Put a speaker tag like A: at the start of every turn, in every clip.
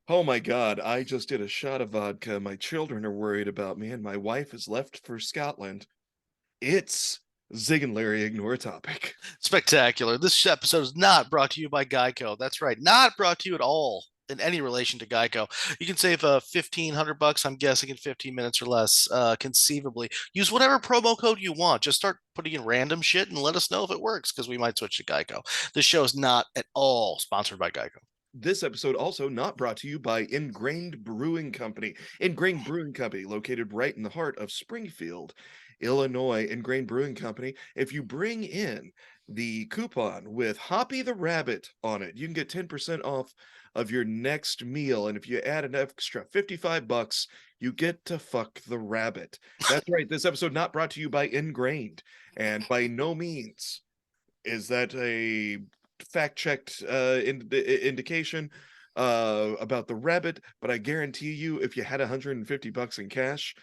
A: Oh my God, I just did a shot of vodka. My children are worried about me, and my wife has left for Scotland. It's Zig and Larry Ignore a Topic.
B: Spectacular. This episode is not brought to you by Geico. That's right, not brought to you at all in any relation to Geico. You can save 1,500 bucks, I'm guessing, in 15 minutes or less, conceivably. Use whatever promo code you want. Just start putting in random shit and let us know if it works because we might switch to Geico. This show is not at all sponsored by Geico.
A: This episode also not brought to you by Ingrained Brewing Company. Ingrained Brewing Company, located right in the heart of Springfield, Illinois. Ingrained Brewing Company. If you bring in the coupon with Hoppy the Rabbit on it, you can get 10% off of your next meal. And if you add an extra 55 bucks, you get to fuck the rabbit. That's right. This episode not brought to you by Ingrained. And by no means is that a fact-checked indication about the rabbit, but I guarantee you, if you had 150 bucks in cash,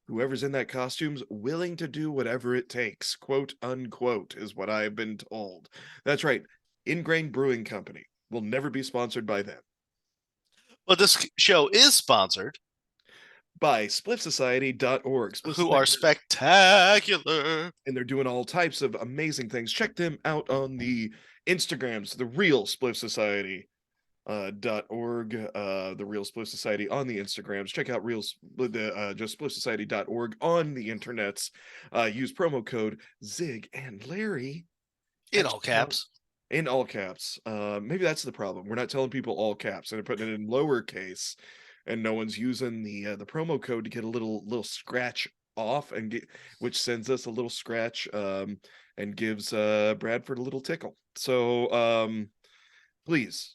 A: whoever's in that costume's willing to do whatever it takes, quote unquote, is what I've been told. That's right. Ingrain Brewing Company will never be sponsored by them.
B: But this show is sponsored,
A: By spliffsociety.org. Spliff
B: who are
A: Society,
B: spectacular.
A: and they're doing all types of amazing things. Check them out on the Instagrams, the real Spliff Society. .org, the Real Spliff Society on the Instagrams. Check out just spliffsociety.org on the internets. Use promo code Zig and Larry
B: In
A: at
B: all
A: checkout
B: caps.
A: in all caps. Maybe that's the problem. We're not telling people all caps and they're putting it in lowercase, and no one's using the promo code to get a little scratch off and get, which sends us a little scratch and gives Bradford a little tickle. So please,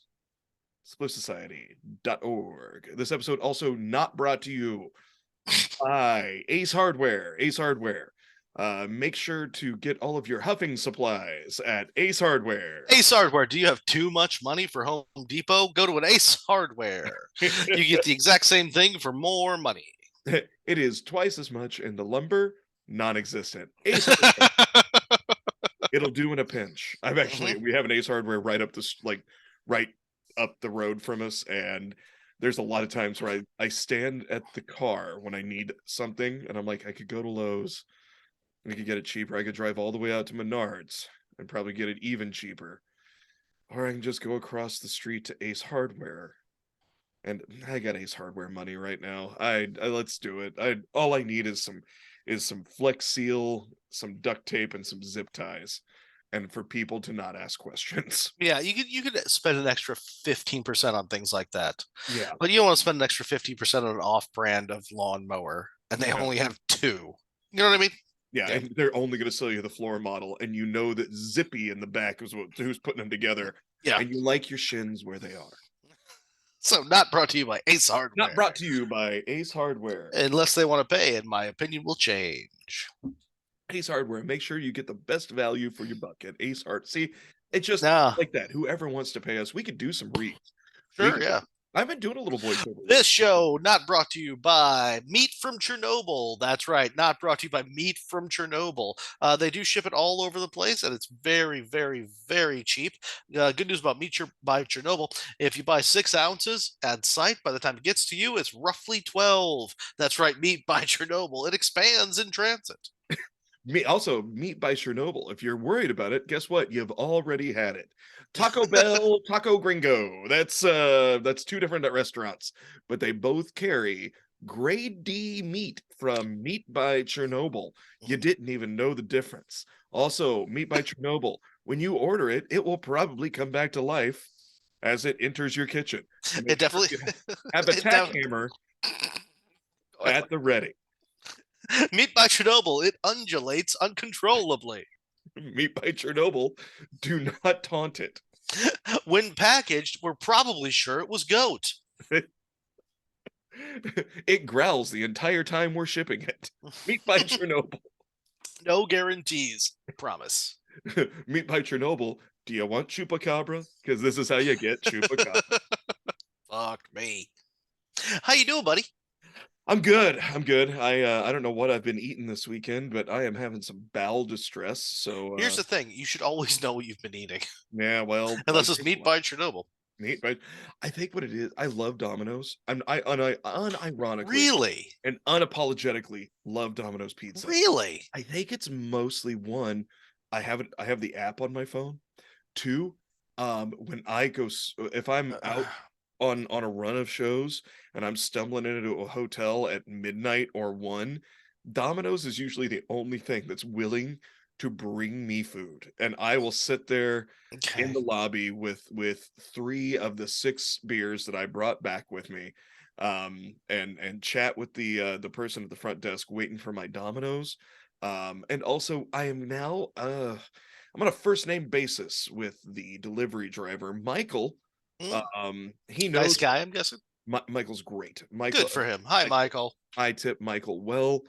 A: spliffsociety.org. This episode also not brought to you by Ace Hardware. Ace Hardware. Make sure to get all of your huffing supplies at Ace Hardware.
B: Ace Hardware. Do you have too much money for Home Depot? Go to an Ace Hardware. You get the exact same thing for more money.
A: It is twice as much, and the lumber non-existent. Ace Hardware. It'll do in a pinch. We have an Ace Hardware right up this right up the road from us, and there's a lot of times where I stand at the car when I need something, and I'm like, I could go to Lowe's, and I could get it cheaper. I could drive all the way out to Menards and probably get it even cheaper, or I can just go across the street to Ace Hardware. And I got Ace Hardware money right now. I let's do it. I all I need is some Flex Seal, some duct tape, and some zip ties, and for people to not ask questions.
B: Yeah, you could spend an extra 15% on things like that.
A: Yeah,
B: But you don't want to spend an extra 15% on an off brand of lawnmower and they
A: no,
B: only have two. You know what I mean?
A: yeah,
B: Yeah.
A: and they're only going to sell you the floor model, and you know that Zippy in the back is who's putting them together,
B: Yeah.
A: and you like your shins where they are.
B: So not brought to you by Ace
A: Not
B: Hardware.
A: brought to you by Ace Hardware.
B: Unless they want to pay, and my opinion will change.
A: Ace Hardware. Make sure you get the best value for your buck at Ace Hard. See, it's just
B: Nah.
A: like that. Whoever wants to pay us, we could do some reads. We
B: Sure,
A: could.
B: yeah.
A: I've been doing a little voiceover
B: This
A: work.
B: show not brought to you by Meat from Chernobyl. That's right, not brought to you by Meat from Chernobyl. They do ship it all over the place, and it's very, very, very cheap. Good news about by Chernobyl: if you buy 6 ounces at site, by the time it gets to you, it's roughly 12. That's right, Meat by Chernobyl. It expands in transit.
A: Meat by Chernobyl. If you're worried about it, guess what? You've already had it. Taco Bell, Taco Gringo. That's two different restaurants, but they both carry grade D meat from Meat by Chernobyl. You didn't even know the difference. Also, Meat by Chernobyl. When you order it, it will probably come back to life as it enters your kitchen. So
B: It
A: make sure
B: definitely.
A: you have a
B: it
A: tack
B: def-
A: hammer at the ready.
B: Meat by Chernobyl. It undulates uncontrollably.
A: Meat by Chernobyl. Do not taunt it.
B: When packaged, we're probably sure it was goat.
A: It growls the entire time we're shipping it. Meat by Chernobyl.
B: No guarantees. Promise.
A: Meat by Chernobyl. Do you want chupacabra? Because this is how you get chupacabra.
B: Fuck me. How you doing, buddy?
A: I'm good. I'm good. I don't know what I've been eating this weekend, but I am having some bowel distress. So
B: Here's the thing: you should always know what you've been eating,
A: yeah, well,
B: unless it's meat by Chernobyl.
A: neat, but I think what it is, I love Domino's. Unironically
B: Really?
A: and unapologetically love Domino's pizza.
B: Really?
A: I think it's mostly one, I have the app on my phone. 2, when I go if I'm out on a run of shows and I'm stumbling into a hotel at midnight or 1, Domino's is usually the only thing that's willing to bring me food, and I will sit there in
B: Okay.
A: the lobby with 3 of the 6 beers that I brought back with me, and chat with the person at the front desk waiting for my Domino's, and also I am now, I'm on a first name basis with the delivery driver, Michael.
B: Mm,
A: He knows
B: nice guy, I'm guessing.
A: Michael's great.
B: Good for him. Hi,
A: Michael,
B: Michael.
A: I tip Michael well.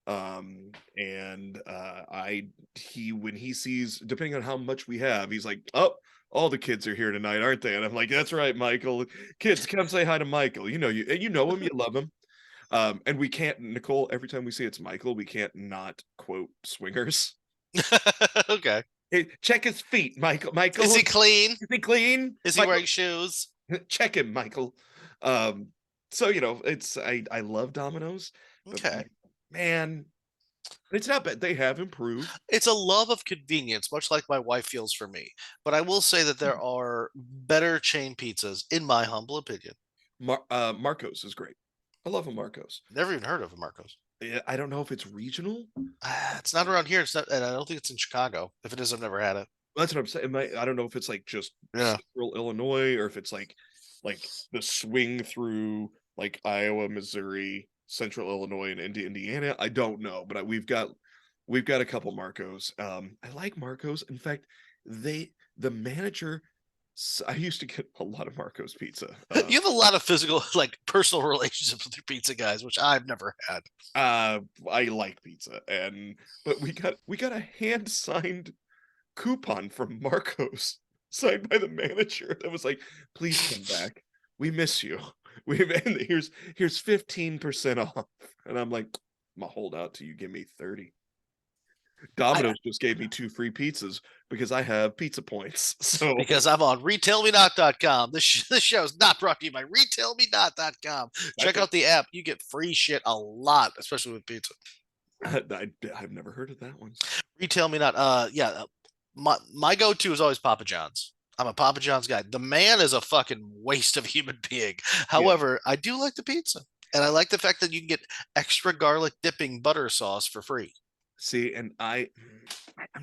A: And I he when he sees, depending on how much we have, he's like, "Oh, all the kids are here tonight, aren't they?" And I'm like, "That's right, Michael. Kids, come say hi to Michael. You know him, you love him." And we can't, Nicole. Every time we say it's Michael, we can't not quote Swingers.
B: Okay.
A: Hey, check his feet, Michael.
B: Is
A: Michael,
B: he clean?
A: is he clean?
B: Is he
A: Michael,
B: wearing shoes?
A: check him, Michael. So it's I love Domino's, but
B: Okay.
A: man, it's not bad. They have improved.
B: It's a love of convenience, much like my wife feels for me. But I will say that there are better chain pizzas, in my humble opinion.
A: Marcos is great. I love a Marcos.
B: Never even heard of a Marcos.
A: I don't know if it's regional.
B: It's not around here. It's not, and I don't think it's in Chicago. If it is, I've never had it.
A: That's what I'm saying. I don't know if it's like just
B: Yeah.
A: central Illinois or if it's like the swing through like Iowa, Missouri, central Illinois, and into Indiana. I don't know, but we've got a couple Marcos. I like Marcos. In fact, the manager. I used to get a lot of Marcos pizza.
B: You have a lot of physical, like personal relationships with your pizza guys, which I've never had.
A: I like pizza, but we got a hand signed coupon from Marcos signed by the manager that was like, "Please come back. We miss you. We've and here's 15% off." And I'm like, "I'm gonna hold out till you give me 30."
B: I,
A: Domino's just gave me 2 free pizzas because I have pizza points. So
B: because I'm on retailmenot.com. This show is not brought to you by retailmenot.com.
A: that's
B: Check
A: a
B: out the app. You get free shit a lot, especially with pizza.
A: I've never heard of that one.
B: Retail me not. Yeah. My go-to is always Papa John's. I'm a Papa John's guy. The man is a fucking waste of human being.
A: Yeah.
B: However, I do like the pizza, and I like the fact that you can get extra garlic dipping butter sauce for free.
A: See, and I'm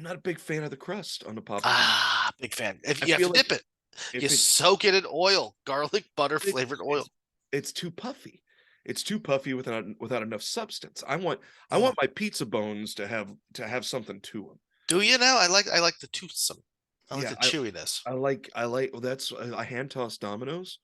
A: not a big fan of the crust on the Papa John.
B: Ah, big fan. If
A: I
B: you have
A: feel
B: to
A: like
B: dip it, you
A: if it's
B: soak it in oil, garlic butter
A: it's
B: flavored oil.
A: it's it's too puffy. It's too puffy without enough substance. I
B: Mm.
A: want my pizza bones to have something to them.
B: Do you now? I like the toothsome. I like
A: Yeah,
B: the chewiness.
A: well, that's a hand tossed Domino's,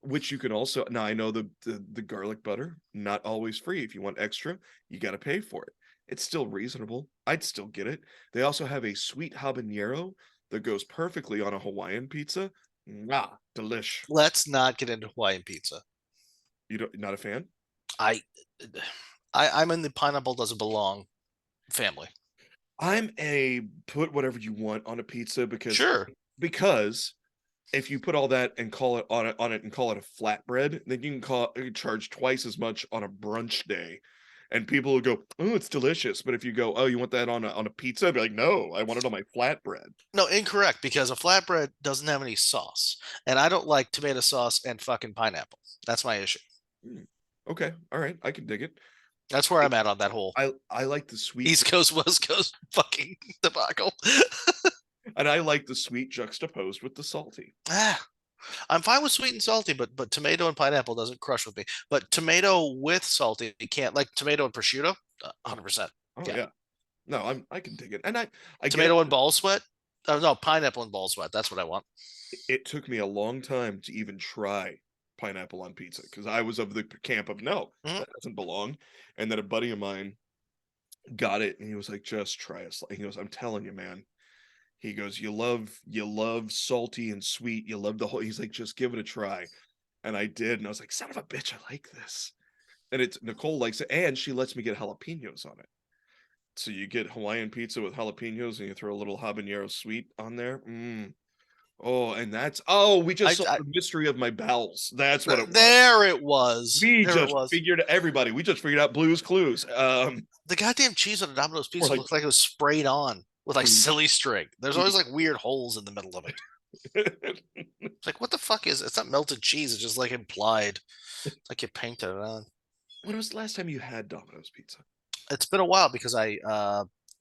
A: which you can also now I know the garlic butter, not always free. If you want extra, you gotta pay for it. It's still reasonable. I'd still get it. They also have a sweet habanero that goes perfectly on a Hawaiian pizza. Mwah, delish.
B: Let's not get into Hawaiian pizza.
A: You don't not a fan?
B: I, I'm in the pineapple doesn't belong family.
A: I'm a put whatever you want on a pizza
B: Sure.
A: because if you put all that and call it on it and call it a flatbread, then you can charge twice as much on a brunch day. And people will go, "Oh, it's delicious." But if you go, "Oh, you want that on a pizza?" I'd be like, "No, I want it on my flatbread."
B: No, incorrect because a flatbread doesn't have any sauce. And I don't like tomato sauce and fucking pineapple. That's my issue.
A: Mm, okay, all right, I can dig it.
B: That's where I'm at on that whole
A: I like the sweet
B: East Coast, West Coast fucking debacle.
A: and I like the sweet juxtaposed with the salty.
B: Ah, I'm fine with sweet and salty, but tomato and pineapple doesn't crush with me. But tomato with salty, you can't like tomato and prosciutto,
A: Oh,
B: 100%.
A: oh
B: Yeah.
A: yeah. No, I can dig it. And I get
B: Tomato and ball sweat. Oh, no, pineapple and ball sweat. That's what I want.
A: it took me a long time to even try pineapple on pizza because I was of the camp of no,
B: Mhm.
A: that doesn't belong. And then a buddy of mine got it and he was like, just try a slice. He goes, I'm telling you, man. He goes, you love salty and sweet. You love the whole. He's like, just give it a try. And I did, and I was like, son of a bitch, I like this. And it's Nicole likes it, and she lets me get jalapenos on it. So you get Hawaiian pizza with jalapenos, and you throw a little habanero sweet on there. Oh, and we just
B: I,
A: solved
B: I
A: the mystery of my bowels. That's what it was.
B: there it was.
A: We
B: There it
A: just
B: was.
A: figured everybody. We just figured out Blue's Clues.
B: The goddamn cheese on a Domino's
A: Or
B: pizza
A: like
B: looked like it was sprayed on with like
A: mm,
B: silly string. There's always like weird holes in the middle of it. It's like, what the fuck is it? It's not melted cheese. It's just like implied. It's like you painted it on.
A: when was the last time you had Domino's pizza?
B: It's been a while because I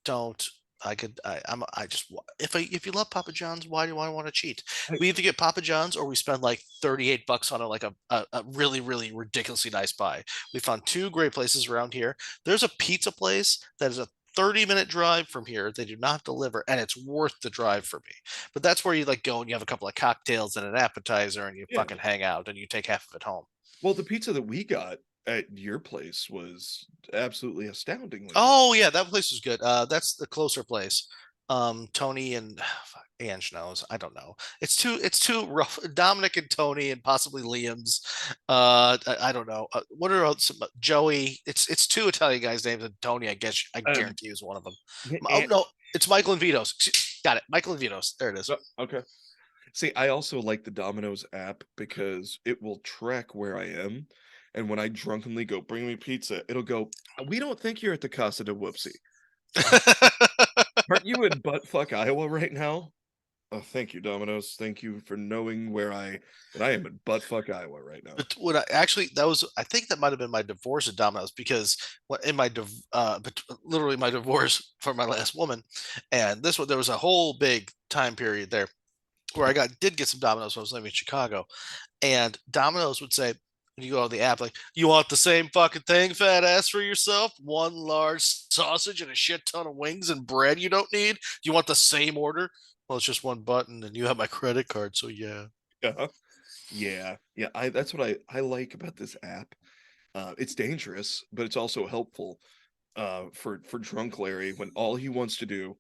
B: don't. I could. I just. If you love Papa John's, why do I want to cheat?
A: I,
B: We either get Papa John's or we spend like $38 on a really really ridiculously nice buy. We found two great places around here. There's a pizza place that is a 30-minute drive from here. They do not deliver, and it's worth the drive for me. But that's where you like go and you have a couple of cocktails and an appetizer, and you
A: yeah.
B: fucking hang out, and you take half of it home.
A: Well, the pizza that we got at your place was absolutely astoundingly good.
B: Oh yeah, that place was good. That's the closer place. Tony and Ange knows. I don't know. It's too rough. Dominic and Tony and possibly Liam's. I don't know. What are some Joey? It's two Italian guys' names, and Tony. I guess I
A: Um,
B: guarantee is one of them. Oh
A: and,
B: no, it's Michael and Vito's. Got it, Michael and Vito's. There it is.
A: okay. See, I also like the Domino's app because it will track where I am. And when I drunkenly go, bring me pizza, it'll go, we don't think you're at the Casa de Whoopsie. Aren't you in buttfuck Iowa right now? Oh, thank you, Domino's. Thank you for knowing that I am in buttfuck Iowa right now.
B: But what I actually that was I think that might have been my divorce at Domino's because in my literally my divorce for my last woman, and this one there was a whole big time period there where I did get some Domino's when I was living in Chicago, and Domino's would say when you go on the app like you want the same fucking thing, fat ass, for yourself, one large sausage and a shit ton of wings and bread you don't need. You want the same order? Well, it's just one button, and you have my credit card, so yeah.
A: Yeah. Yeah. Yeah. That's what I like about this app. It's dangerous, but it's also helpful for drunk Larry when all he wants to do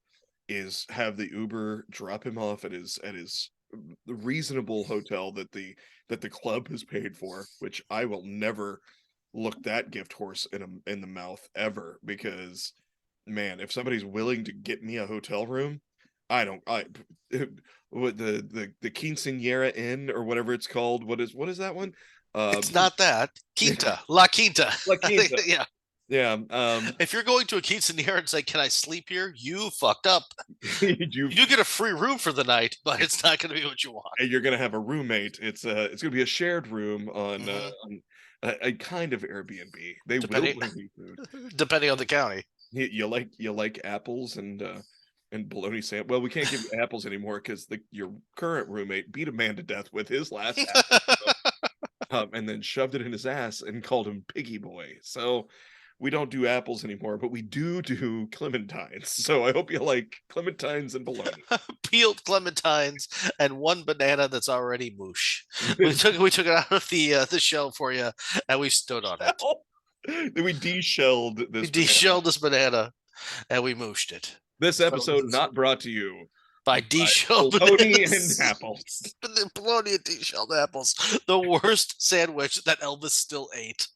A: is have the Uber drop him off at his reasonable hotel that the club has paid for, which I will never look that gift horse in the mouth ever because man, if somebody's willing to get me a hotel room, I don't I what the Quinceañera Inn or whatever it's called. What is that one?
B: It's not that. Quinta. La Quinta.
A: La
B: I think,
A: Quinta.
B: yeah.
A: Yeah,
B: If you're going to a quinceanera and say, "Can I sleep here?" You fucked up.
A: you
B: You get a free room for the night, but it's not going to be what you want.
A: you're gonna have a roommate. It's gonna be a shared room
B: Hmm.
A: on a kind of Airbnb. They will
B: Depending,
A: bring me food.
B: depending on the county.
A: You like apples and bologna sandwich. Well, we can't give you apples anymore because the your current roommate beat a man to death with his last apple, and then shoved it in his ass and called him Piggy Boy. So we don't do apples anymore, but we do clementines. So I hope you like clementines and bologna.
B: Peeled clementines and one banana that's already moosh. We took it out of the shell for you, and we stood on it.
A: Then we de-shelled
B: We
A: this banana.
B: de-shelled this banana and we mooshed it.
A: This
B: So
A: episode not brought to you
B: by
A: by
B: de-shelled
A: bologna and
B: bananas.
A: apples.
B: The bologna and de-shelled apples. The worst sandwich that Elvis still ate.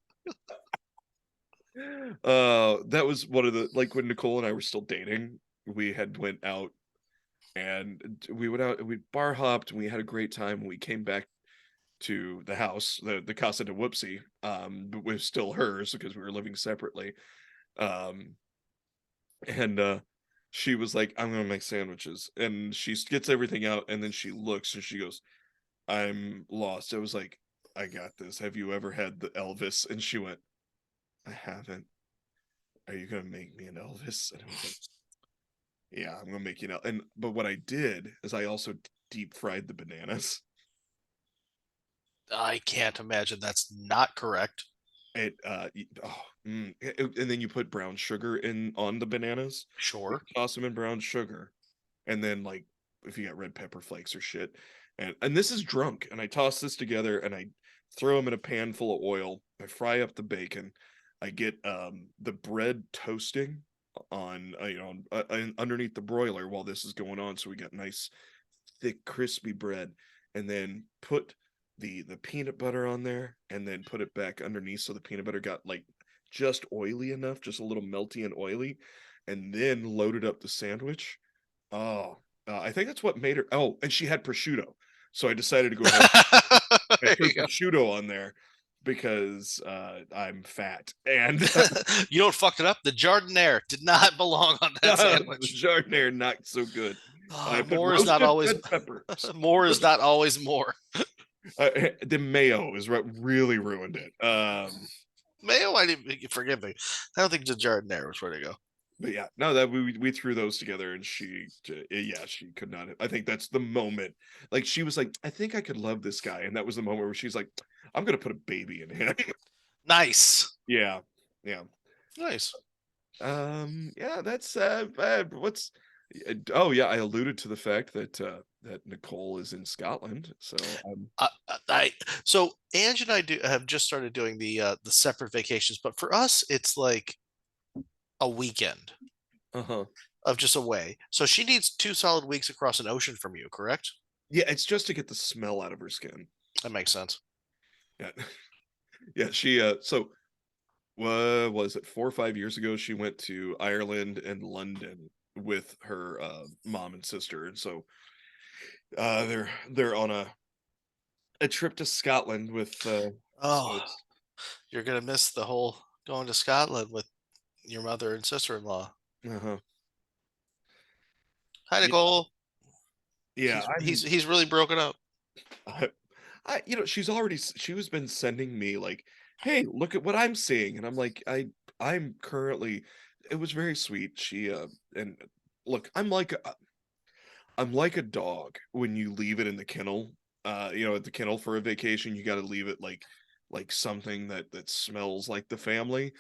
A: That was one of the like when Nicole and I were still dating, we had went out and we went out and we bar hopped and we had a great time. We came back to the house, the Casa de Whoopsie, but was still hers because we were living separately. Um, and she was like, "I'm gonna make sandwiches," and she gets everything out, and then she looks and she goes, "I'm lost." I was like, "I got this. Have you ever had the Elvis?" And she went, "I haven't. Are you gonna make me an Elvis?" And I was like, "Yeah, I'm gonna make you an." But what I did is I also deep fried the bananas.
B: I can't imagine that's not correct.
A: And then you put brown sugar in on the bananas. You
B: Sure.
A: toss them in brown sugar, and then like if you got red pepper flakes or shit, and this is drunk. And I toss this together and I throw them in a pan full of oil. I fry up the bacon. I get the bread toasting on underneath the broiler while this is going on, so we got nice thick crispy bread, and then put the peanut butter on there and then put it back underneath so the peanut butter got like just oily enough, just a little melty and oily, and then loaded up the sandwich. Oh, I think that's what made her. Oh, and she had prosciutto, so I decided to go ahead and
B: There
A: put
B: you go.
A: prosciutto on there because I'm fat and
B: You know what fucked it up? The jardiniere did not belong on that
A: the
B: sandwich.
A: jardiniere not so good. I put
B: More is not
A: roasted
B: always
A: red peppers.
B: more is not always more.
A: The mayo is what really ruined it.
B: Mayo, I didn't forgive me. I don't think the jardiniere was where to go.
A: But yeah, no, that we threw those together, and yeah, she could not. I think that's the moment. Like she was like, I think I could love this guy, and that was the moment where she's like, I'm gonna put a baby in him.
B: Nice.
A: Yeah, yeah.
B: Nice.
A: Yeah, that's what's. Oh yeah, I alluded to the fact that that Nicole is in Scotland, so
B: I so Ange and I do have just started doing the separate vacations, but for us it's like a weekend
A: uh-huh.
B: of just away. So she needs 2 solid weeks across an ocean from you, correct?
A: Yeah, it's just to get the smell out of her skin.
B: That makes sense.
A: Yeah, yeah. She so was it 4 or 5 years ago, she went to Ireland and London with her, mom and sister, and so, they're on a trip to Scotland with, so
B: Oh,
A: it's
B: you're gonna miss the whole going to Scotland with your mother and sister-in-law.
A: uh-huh.
B: Hi,
A: Yeah,
B: Nicole.
A: yeah,
B: He's really broken up.
A: I she's already she was been sending me like, "Hey, look at what I'm seeing," and I'm like, I'm currently it was very sweet. She, and look, I'm like a dog when you leave it in the kennel. At the kennel for a vacation, you gotta leave it like something that smells like the family.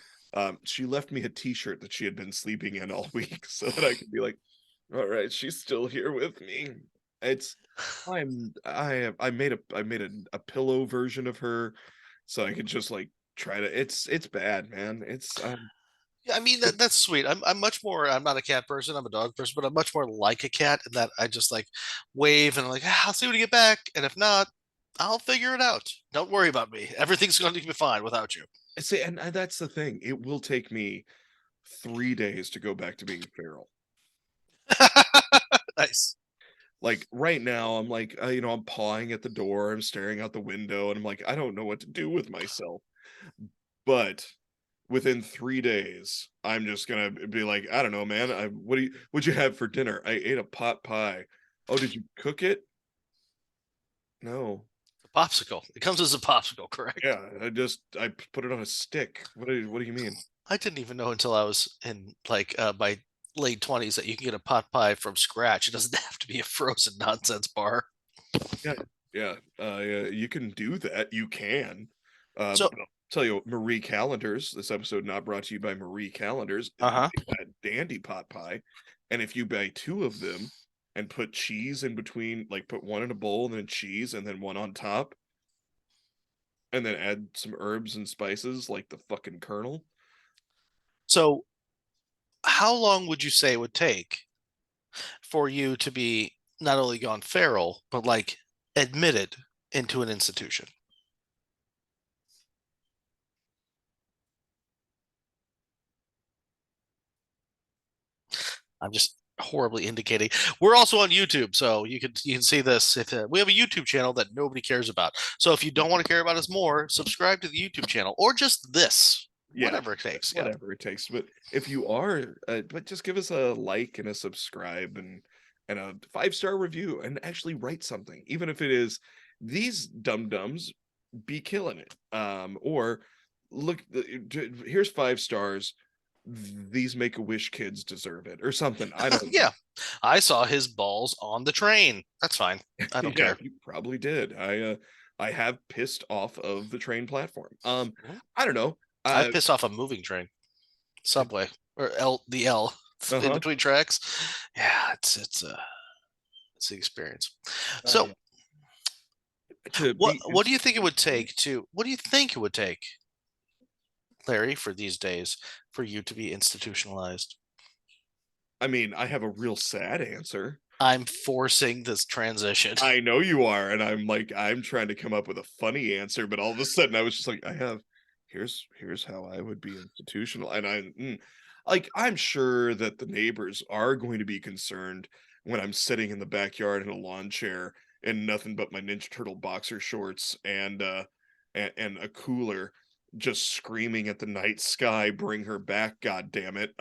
A: She left me a t-shirt that she had been sleeping in all week so that I could be like, all right, she's still here with me. It's I made a pillow version of her so I could just like try to it's bad, man.
B: Yeah, I mean that's sweet. I'm much more. I'm not a cat person. I'm a dog person, but I'm much more like a cat in that I just like wave and I'm like, "Ah, I'll see when you get back, and if not, I'll figure it out. Don't worry about me. Everything's going to be fine without you."
A: see, and that's the thing. It will take me 3 days to go back to being feral.
B: Nice.
A: Like right now, I'm like, I'm pawing at the door, I'm staring out the window, and I'm like, I don't know what to do with myself. But within 3 days, I'm just gonna be like, I don't know, man. What'd you have for dinner? I ate a pot pie. Oh, did you cook it? No.
B: Popsicle. It comes as a popsicle, correct?
A: Yeah, I put it on a stick. What do you mean?
B: I didn't even know until I was in like my late 20s that you can get a pot pie from scratch. It doesn't have to be a frozen nonsense bar.
A: Yeah, yeah, yeah, you can do that. You can.
B: So,
A: But I'll tell you, Marie Callender's. This episode not brought to you by Marie Callender's.
B: uh huh.
A: Make that dandy pot pie, and if you buy two of them and put cheese in between, like put one in a bowl and then cheese and then one on top, and then add some herbs and spices like the fucking kernel.
B: So, how long would you say it would take for you to be not only gone feral, but like admitted into an institution? I'm just horribly indicating. We're also on YouTube, so you can see this. If we have a YouTube channel that nobody cares about, so if you don't want to care about us more, subscribe to the YouTube channel or just this,
A: Yeah,
B: whatever it takes. Yeah.
A: whatever it takes. But if you are, but just give us a like and a subscribe and a 5-star review and actually write something, even if it is these dum dums be killing it. Or look, here's 5 stars. These Make a Wish kids deserve it, or something. I don't know.
B: Yeah, I saw his balls on the train. That's fine. I don't
A: Yeah,
B: care.
A: you probably did. I have pissed off of the train platform.
B: Mhm.
A: I don't know.
B: I've pissed off a moving train, subway, or L in
A: Uh-huh.
B: between tracks. Yeah, it's the experience. So,
A: Yeah. To
B: what
A: be
B: what do you think it would
A: institutionalized.
B: take to? What do you think it would take, Larry, for these days for you to be institutionalized?
A: I mean, I have a real sad answer.
B: I'm forcing this transition.
A: I know you are, and I'm like, I'm trying to come up with a funny answer, but all of a sudden I was just like, here's how I would be institutional, and like I'm sure that the neighbors are going to be concerned when I'm sitting in the backyard in a lawn chair and nothing but my Ninja Turtle boxer shorts and a cooler, just screaming at the night sky, "Bring her back, god damn it."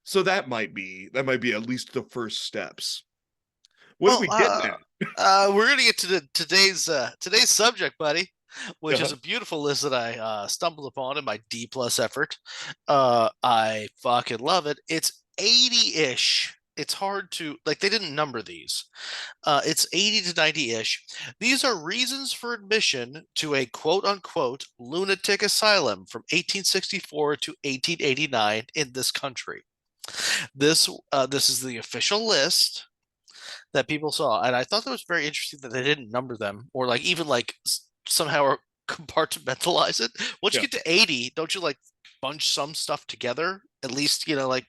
A: So that might be at least the first steps. What are
B: Well,
A: we getting at?
B: we're gonna get to today's subject, buddy, which is
A: Uh-huh.
B: a beautiful list that I stumbled upon in my D plus effort. I fucking love it. It's 80-ish. It's hard to like. They didn't number these. It's 80 to 90-ish. These are reasons for admission to a quote unquote lunatic asylum from 1864 to 1889 in this country. This is the official list that people saw, and I thought that was very interesting that they didn't number them or like even like somehow compartmentalize it. Once you
A: Yeah.
B: get to 80, don't you like bunch some stuff together at least, like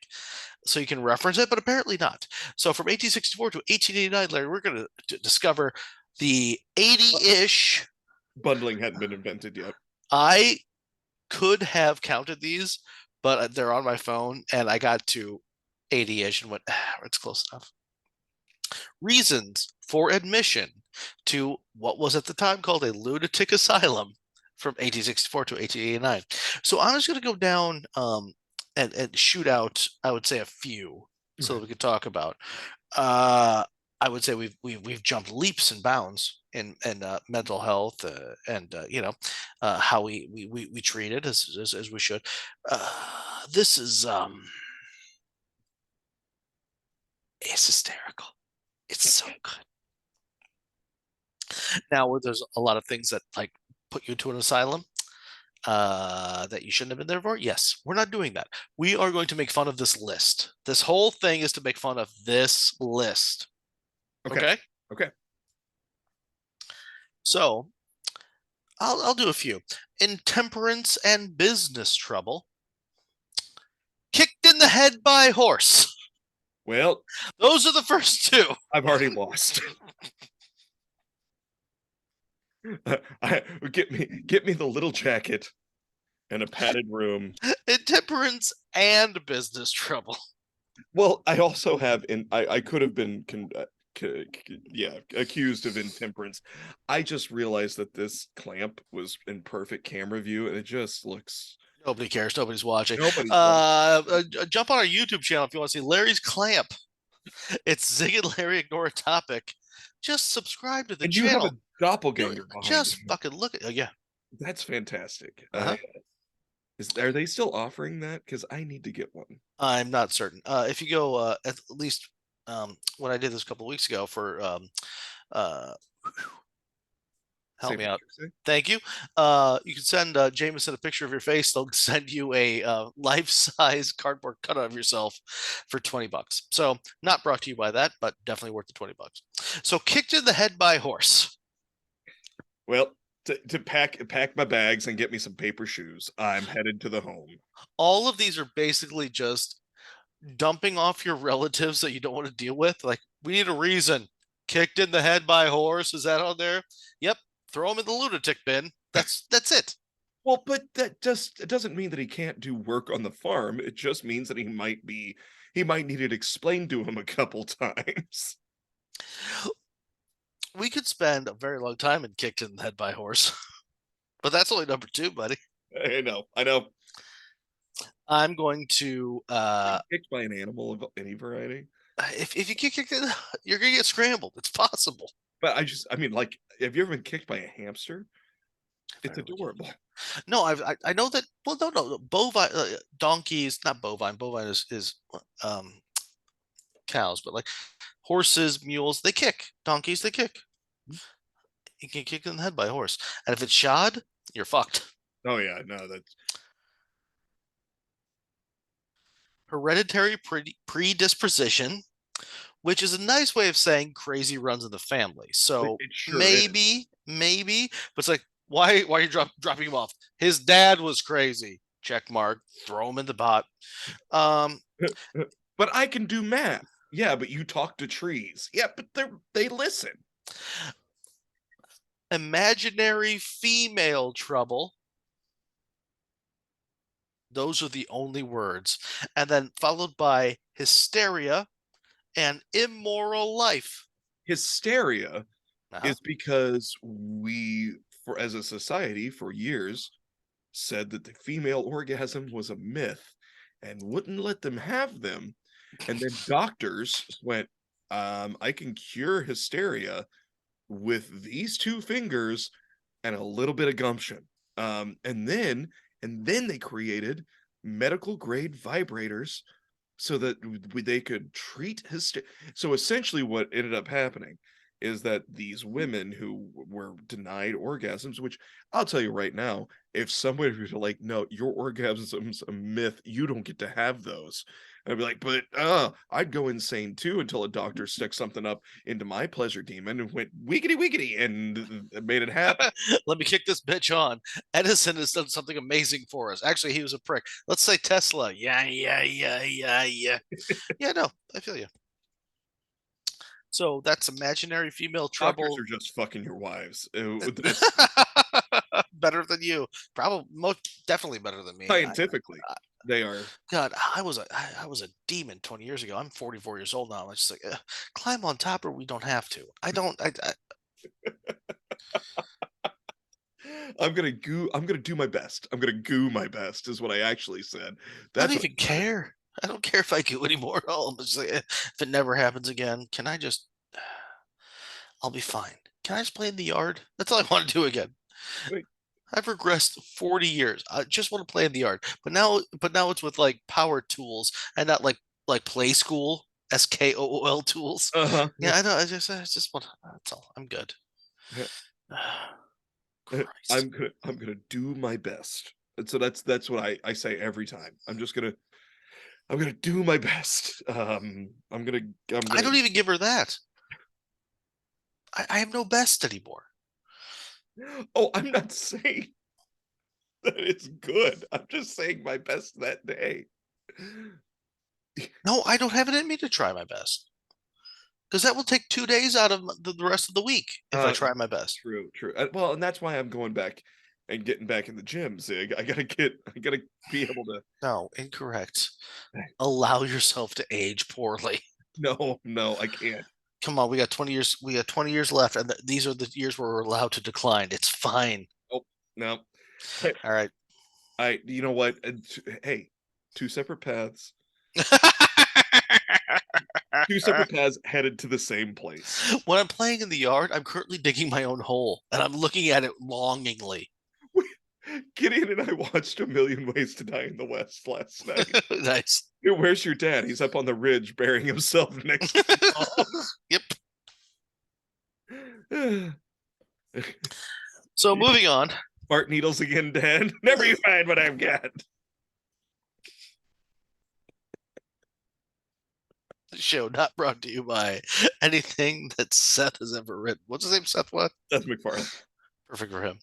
B: so you can reference it, but apparently not. So from 1864 to 1889, Larry, we're going to discover the
A: Uh,
B: 80-ish.
A: Bundling hadn't been invented yet.
B: I could have counted these, but they're on my phone, and I got to 80-ish and went, it's close enough. Reasons for admission to what was at the time called a lunatic asylum from 1864 to 1889. So I'm just going to go down and shoot out, I would say, a few so that we could talk about. Uh, I would say we've jumped leaps and bounds in mental health and how we treat it as we should. This is it's hysterical. It's so good. Now, where there's a lot of things that like put you into an asylum that you shouldn't have been there for, yes, we're not doing that. We are going to make fun of this list. This whole thing is to make fun of this list.
A: Okay.
B: Okay,
A: Okay.
B: so I'll do a few. Intemperance and business trouble. Kicked in the head by horse.
A: Well,
B: Those are the first two.
A: I've already lost. Get me the little jacket and a padded room.
B: Intemperance and business trouble.
A: Well, I also have I could have been yeah, accused of intemperance. I just realized that this clamp was in perfect camera view and it just looks
B: Nobody cares. Nobody's watching.
A: nobody's watching.
B: Jump on our YouTube channel if you want to see Larry's clamp. It's Zig and Larry ignore a topic. Just subscribe to the
A: And you have a
B: channel.
A: doppelganger behind
B: Just
A: you.
B: fucking look at. Oh yeah.
A: That's fantastic.
B: Uh-huh.
A: Are they still offering that? Because I need to get one.
B: I'm not certain. If you go at least when I did this a couple of weeks ago for uh, help
A: St.
B: me out.
A: Patrick's Day?
B: Thank you. You can send Jameson a picture of your face. They'll send you a life-size cardboard cutout of yourself for $20. So not brought to you by that, but definitely worth the $20. So kicked in the head by horse.
A: Well, to pack my bags and get me some paper shoes, I'm headed to the home.
B: All of these are basically just dumping off your relatives that you don't want to deal with. Like, we need a reason. Kicked in the head by horse. Is that on there? Yep. Throw him in the lunatic bin. That's it.
A: Well, but it doesn't mean that he can't do work on the farm. It just means that he might need it explained to him a couple times.
B: We could spend a very long time in kicked in the head by horse, but that's only number two, buddy.
A: I know.
B: I'm going to
A: Kicked by an animal of any variety.
B: if you get kicked in, you're gonna get scrambled. It's possible.
A: But I mean, like, have you ever been kicked by a hamster? It's
B: Very lucky.
A: adorable.
B: No, I know that. Well, no, bovine donkeys, not bovine. Bovine is cows, but like horses, mules, they kick. Donkeys, they kick. You can kick in the head by a horse, and if it's shod, you're fucked.
A: Oh yeah, no, that's
B: Hereditary predisposition, which is a nice way of saying crazy runs in the family. So
A: it sure is.
B: maybe, but it's like, why are you dropping him off? His dad was crazy. Check mark. Throw him in the pot. Um,
A: But I can do math. Yeah, but you talk to trees. Yeah, but they listen.
B: Imaginary female trouble. Those are the only words. And then followed by hysteria An immoral life.
A: Hysteria
B: Uh-huh.
A: is because we, for as a society, for years, said that the female orgasm was a myth and wouldn't let them have them. And then doctors went, I can cure hysteria with these two fingers and a little bit of gumption. Um, and then and then they created medical grade vibrators so that they could treat hysteria. So essentially, what ended up happening is that these women who were denied orgasms, which I'll tell you right now, if somebody were to like, no, your orgasm's a myth, you don't get to have those. I'd be like, but I'd go insane too until a doctor stuck something up into my pleasure demon and went wiggity wiggity and made it happen.
B: Let me kick this bitch on. Edison has done something amazing for us. Actually, he was a prick. Let's say Tesla. Yeah, yeah, yeah, yeah, yeah. Yeah, no, I feel you. So that's imaginary female
A: Doctors
B: trouble.
A: are just fucking your wives. That's
B: Better than you. Probably most definitely better than me.
A: scientifically, they are.
B: God, I was a demon 20 years ago. I'm 44 years old now. I'm just like climb on top, or we don't have to. I don't.
A: I'm gonna do my best. I'm gonna goo my best is what I actually said.
B: I don't
A: That's what
B: even care. I don't care if I do anymore at all. I'm just like, if it never happens again, can I just? I'll be fine. Can I just play in the yard? That's all I want to do again.
A: wait,
B: I've regressed 40 years. I just want to play in the yard. But now it's with like power tools and not like play school, SKOOL tools.
A: uh-huh.
B: Yeah, I know. I just want that's all. I'm good. Christ.
A: I'm gonna do my best. And so that's what I say every time. I'm gonna do my best. I'm
B: I
A: gonna
B: don't even give her that. I have no best anymore.
A: oh, I'm not saying that it's good. I'm just saying my best that day.
B: No, I don't have it in me to try my best. Because that will take 2 days out of the rest of the week if I
A: Uh
B: try my best.
A: True, true. Well, and that's why I'm going back and getting back in the gym. See, I gotta be able to.
B: No, incorrect. Allow yourself to age poorly.
A: No, no, I can't.
B: Come on, we got 20 years. We got 20 years left, and these are the years where we're allowed to decline. It's fine.
A: Oh, no. Hey,
B: All right.
A: you know what? Hey, two separate paths. Two separate paths headed to the same place.
B: When I'm playing in the yard, I'm currently digging my own hole, and I'm looking at it longingly.
A: Gideon and I watched A Million Ways to Die in the West last night.
B: Nice.
A: Hey, where's your dad? He's up on the ridge burying himself next to
B: Yep.
A: mom.
B: So moving on.
A: Fart needles again, Dad. Never you find what I've got.
B: Show not brought to you by anything that Seth has ever written. What's his name? Seth what?
A: That's McFarlane.
B: Perfect for him.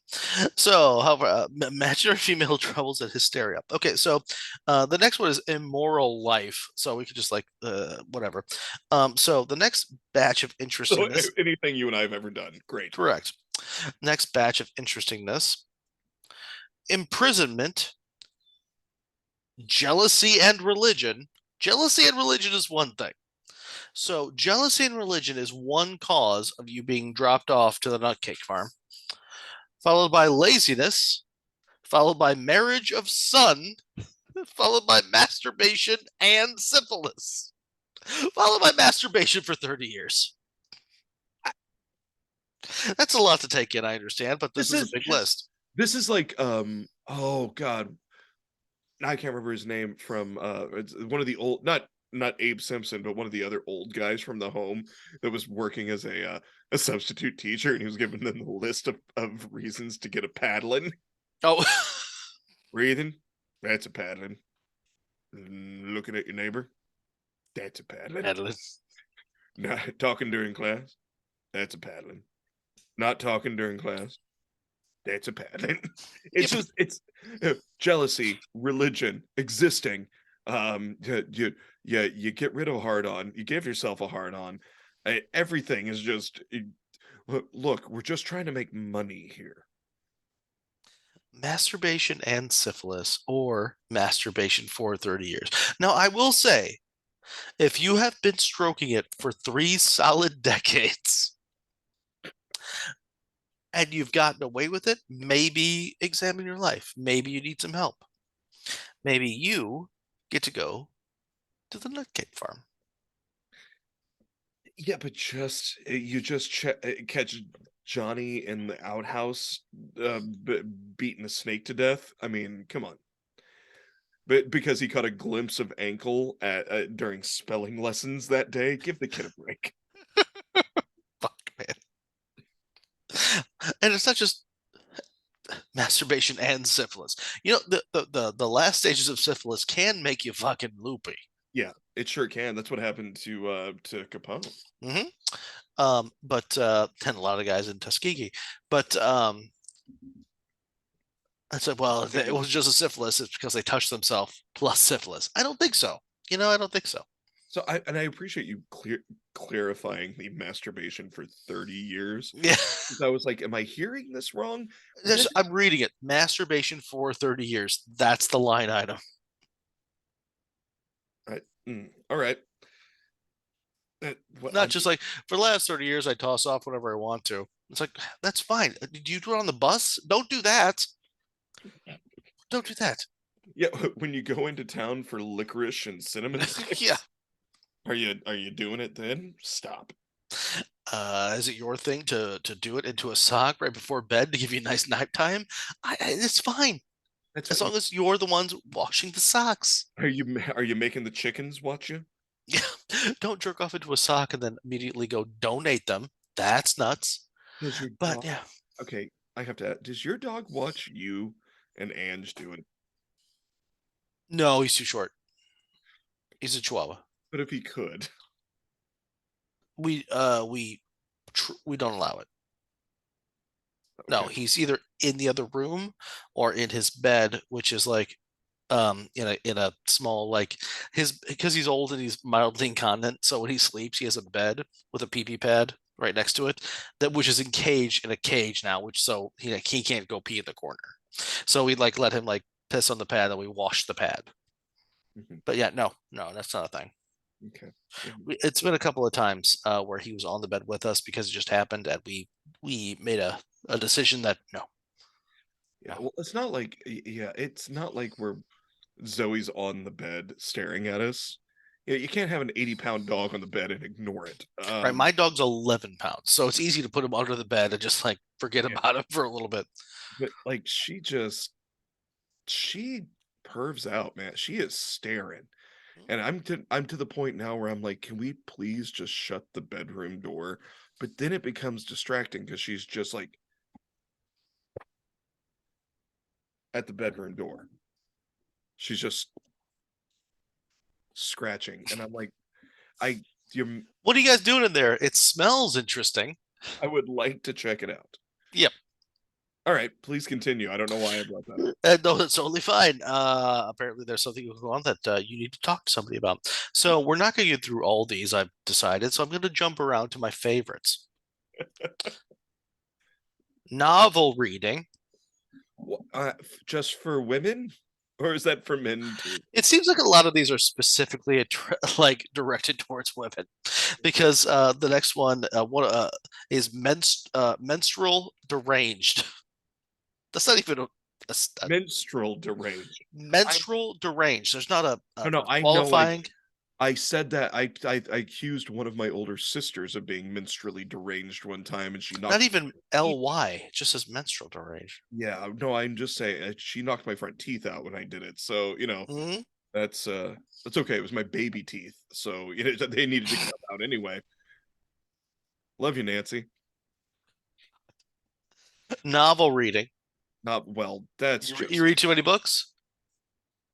B: So, however, imaginary female troubles and hysteria. Okay, so the next one is immoral life. So we could just like whatever. So the next batch of
A: So
B: interestingness.
A: anything you and I have ever done, great.
B: Correct. Next batch of interestingness. Imprisonment, jealousy, and religion. Jealousy and religion is one thing. So jealousy and religion is one cause of you being dropped off to the nutcake farm, followed by laziness, followed by marriage of son, followed by masturbation and syphilis, followed by masturbation for 30 years. That's a lot to take in, I understand, but this
A: This
B: is a
A: is
B: big
A: just
B: list.
A: this is like oh god, I can't remember his name from it's one of the old not Abe Simpson, but one of the other old guys from the home that was working as a substitute teacher, and he was giving them the list of reasons to get a paddling.
B: Oh,
A: Breathing, that's a paddling. Looking at your neighbor, that's a paddling.
B: Madeline.
A: Not talking during class, that's a paddling. Not talking during class, that's a paddling. It's
B: Yep.
A: just jealousy, religion, existing. You get rid of a hard on. You give yourself a hard on. Everything is just look. We're just trying to make money here.
B: Masturbation and syphilis, or masturbation for 30 years. Now, I will say If you have been stroking it for 3 solid decades and you've gotten away with it, maybe examine your life. Maybe you need some help. Maybe you get to go to the nutcake farm.
A: Yeah, but you just catch Johnny in the outhouse, beating a snake to death. I mean, come on. But because he caught a glimpse of ankle during spelling lessons that day, give the kid a break.
B: Fuck, man. And it's not just masturbation and syphilis. You know, the last stages of syphilis can make you fucking loopy.
A: Yeah, it sure can. That's what happened to Capone.
B: Hmm. But and a lot of guys in Tuskegee. But I said, well, if it was just a syphilis, it's because they touched themselves plus syphilis. I don't think so. I don't think so.
A: So I appreciate you clarifying the masturbation for 30 years.
B: Yeah.
A: 'Cause I was like, am I hearing this wrong? That
B: I'm reading it. Masturbation for 30 years. That's the line item.
A: all right. Well, I
B: Not just
A: mean,
B: like for the last 30 years, I toss off whenever I want to. It's like, that's fine. Do you do it on the bus? Don't do that. Don't do that.
A: yeah, when you go into town for licorice and cinnamon
B: Yeah.
A: sticks, are you doing it then? Stop.
B: Is it your thing to do it into a sock right before bed to give you a nice night time? It's fine
A: That's
B: as
A: what,
B: long as you're the ones washing the socks.
A: are you making the chickens watch you?
B: Yeah. Don't jerk off into a sock and then immediately go donate them. That's nuts.
A: Does your
B: But
A: dog
B: yeah,
A: Okay, I have to does your dog watch you and Ange do it?
B: no, he's too short. He's a Chihuahua.
A: But if he could.
B: We don't allow it. No,
A: Okay.
B: he's either in the other room or in his bed, which is like in a small like his because he's old and he's mildly incontinent, so when he sleeps he has a bed with a pee pee pad right next to it, that which is in a cage now, which so he can't go pee in the corner, so we like let him like piss on the pad and we wash the pad.
A: Mhm.
B: But yeah, no, that's not a thing.
A: Okay. Yeah.
B: It's been a couple of times where he was on the bed with us because it just happened, and we made a decision that no,
A: Yeah,
B: no.
A: well, it's not like yeah, it's not like we're Zoe's on the bed staring at us. Yeah, you can't have an 80-pound dog on the bed and ignore it.
B: Right, my dog's 11 pounds, so it's easy to put him under the bed and just like forget
A: Yeah,
B: about him for a little bit.
A: but like she pervs out, man. She is staring. And I'm to the point now where I'm like, can we please just shut the bedroom door? But then it becomes distracting because she's just like at the bedroom door. She's just scratching. And I'm like, I you
B: What are you guys doing in there? It smells interesting.
A: I would like to check it out.
B: Yep.
A: All right, please continue. I don't know why I brought that up.
B: No, that's totally fine. Apparently, there's something going on that you need to talk to somebody about. So we're not going to get through all these, I've decided. So I'm going to jump around to my favorites. Novel reading.
A: Just for women, or is that for men too?
B: It seems like a lot of these are specifically like directed towards women, because the next one, what is menstrual deranged. That's not even a
A: Menstrual deranged. I
B: menstrual deranged. There's not
A: no,
B: a
A: no. I know.
B: qualifying.
A: I said that I accused one of my older sisters of being menstrually deranged one time, and she
B: Not
A: knocked my
B: even
A: front teeth.
B: ly. It just says menstrual deranged.
A: Yeah, no, I'm just saying she knocked my front teeth out when I did it. So
B: Mhm.
A: that's that's okay. It was my baby teeth, so they needed to come out anyway. Love you, Nancy.
B: Novel reading.
A: Not well. That's
B: You
A: just
B: read too many books?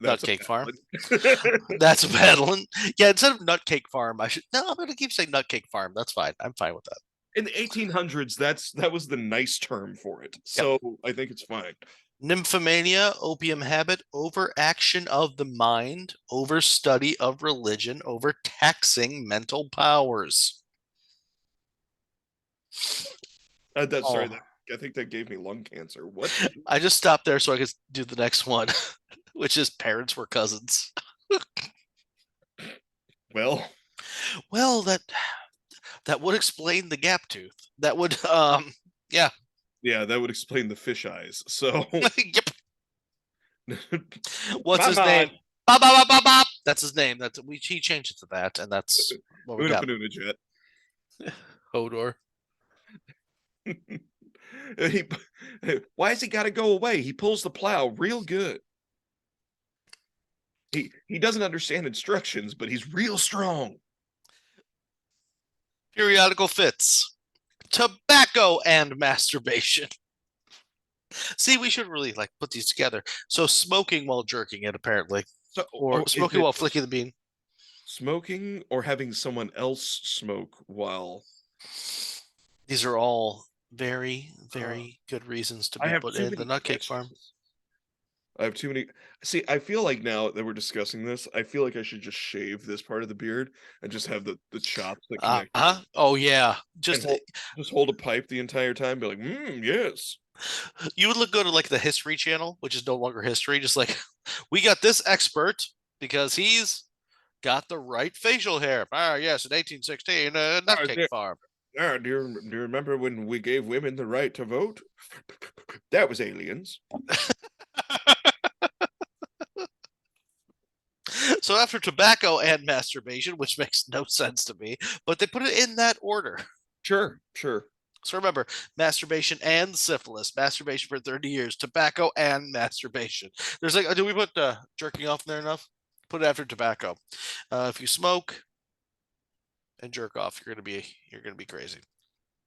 A: that's a
B: Nutcake
A: bad
B: Farm.
A: one.
B: That's a bad one. Yeah, instead of Nutcake Farm, I should. No, I'm going to keep saying Nutcake Farm. That's fine. I'm fine with that.
A: In the 1800s, that was the nice term for it.
B: Yep.
A: So I think it's fine.
B: Nymphomania, opium habit, overaction of the mind, overstudy of religion, overtaxing mental powers.
A: Sorry,
B: Oh,
A: I think that gave me lung cancer. What did you?
B: I just stopped there so I could do the next one, which is parents were cousins.
A: Well,
B: Well, that would explain the gap tooth. That would yeah.
A: yeah, that would explain the fish eyes. So,
B: Yep. What's
A: come
B: his
A: on,
B: name? Bop, bop, bop, bop, bop. That's his name. He changed it to that, and that's what we
A: Una
B: got.
A: Panuna Jet.
B: Hodor.
A: He, why has he got to go away? He pulls the plow real good. He doesn't understand instructions, but he's real strong.
B: Periodical fits. Tobacco and masturbation. See, we should really like put these together. So smoking while jerking it, apparently,
A: So,
B: or
A: oh, is
B: smoking
A: it
B: while flicking the bean.
A: smoking or having someone else smoke while?
B: These are all very,
A: Uh,
B: very good reasons to
A: I
B: be
A: have
B: put
A: too
B: in the
A: many
B: Nutcake Farm.
A: questions. I have too many. See, I feel like now that we're discussing this, I feel like I should just shave this part of the beard and just have the chops that connect to it,
B: Huh? Oh yeah.
A: and just hold a pipe the entire time, be like, yes.
B: You would look good at like the History Channel, which is no longer history. Just like we got this expert because he's got the right facial hair. Ah, yes, in 1816,
A: Ah,
B: Nutcake Farm.
A: do you remember when we gave women the right to vote? That was aliens.
B: So after tobacco and masturbation, which makes no sense to me, but they put it in that order.
A: Sure, sure.
B: So remember, masturbation and syphilis, masturbation for 30 years, tobacco and masturbation. There's like, do we put jerking off in there enough? Put it after tobacco. If you smoke and jerk off, you're gonna be crazy.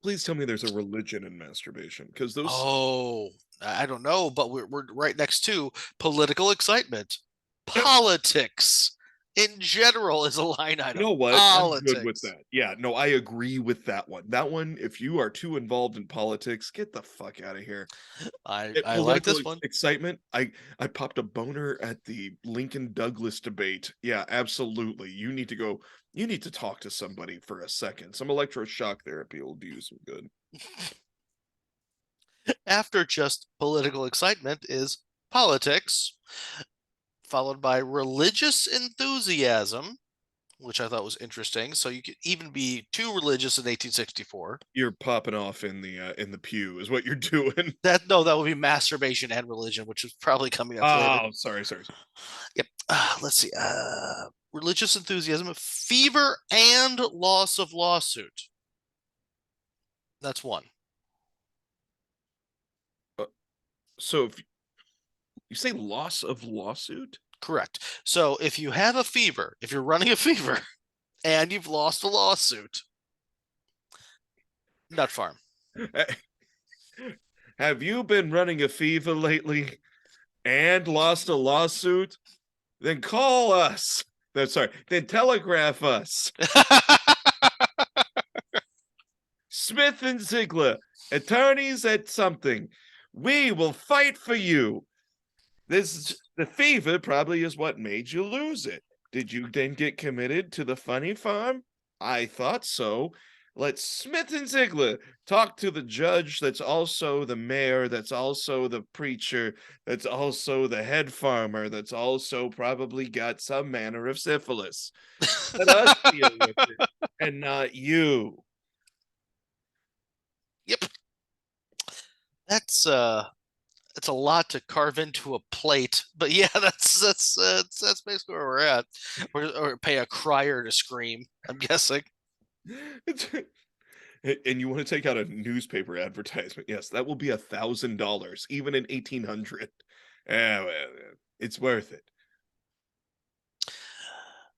A: Please tell me there's a religion in masturbation, because those.
B: Oh, I don't know, but we're right next to political excitement. Politics in general is a line
A: You
B: item.
A: know what? I'm good with
B: Politics.
A: that. Yeah, no, I agree with that one. That one, if you are too involved in politics, get the fuck out of here.
B: I like
A: Political
B: this one.
A: excitement. I popped a boner at the Lincoln Douglas debate. Yeah, absolutely. You need to go. You need to talk to somebody for a second. Some electroshock therapy will do you some good.
B: After just political excitement is politics, followed by religious enthusiasm, which I thought was interesting. So you could even be too religious in 1864.
A: You're popping off in the pew, is what you're doing.
B: That no, that would be masturbation and religion, which is probably coming up later.
A: Oh, sorry, sorry.
B: Yep. Let's see. Religious enthusiasm, fever, and loss of lawsuit. That's one.
A: Uh, so if you say loss of lawsuit,
B: Correct. So if you have a fever, if you're running a fever and you've lost a lawsuit, nut farm.
A: have you been running a fever lately and lost a lawsuit? Then call us. Sorry. Then telegraph us. Smith and Ziegler, attorneys at something. We will fight for you. The fever probably is what made you lose it. Did you then get committed to the funny farm? I thought so. Let Smith and Ziegler talk to the judge that's also the mayor, that's also the preacher, that's also the head farmer, that's also probably got some manner of syphilis. Let us deal with it and not you.
B: Yep. That's a lot to carve into a plate, but yeah, that's basically where we're at. Or pay a crier to scream. I'm guessing.
A: And you want to take out a newspaper advertisement? Yes, that will be $1,000, even in 1800. Yeah, well, it's worth it.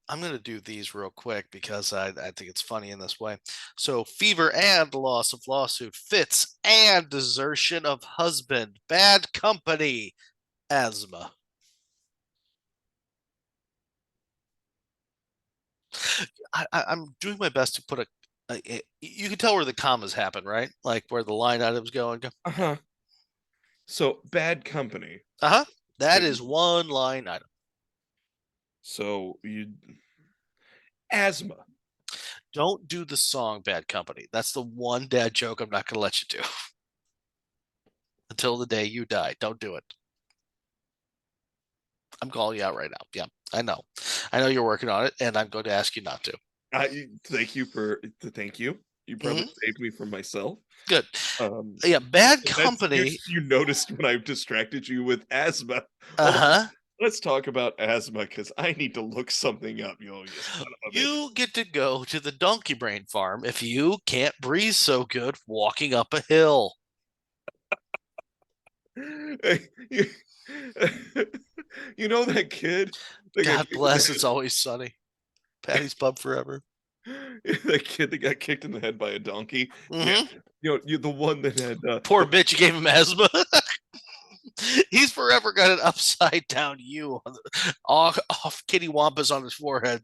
B: I'm gonna do these real quick because I think it's funny in this way. So fever and loss of lawsuit, fits and desertion of husband, bad company, asthma. I'm doing my best to put you can tell where the commas happen, right? Like where the line items go and go.
A: Uh huh. So bad company.
B: Uh-huh. That
A: Wait,
B: is one line item.
A: so you asthma.
B: Don't do the song Bad Company. That's the one dad joke I'm not going to let you do until the day you die. Don't do it. I'm calling you out right now. Yeah, I know. I know you're working on it, and I'm going to ask you not to.
A: Thank you for thank you. You probably
B: Mhm.
A: saved me from myself.
B: Good.
A: Um,
B: Yeah, bad
A: that's
B: company.
A: you noticed when I distracted you with asthma. Hold on.
B: Uh-huh.
A: Let's talk about asthma because I need to look something up, you son of a bitch.
B: You get to go to the donkey brain farm if you can't breathe so good walking up a hill.
A: Hey, you know that kid that got
B: God
A: kicked in the
B: bless,
A: head?
B: it's always sunny. Patty's Pub forever.
A: That kid that got kicked in the head by a donkey? Yeah.
B: Hmm.
A: You the one that had,
B: Poor bitch, you gave him asthma. He's forever got an upside down U on off Kitty Wampus on his forehead.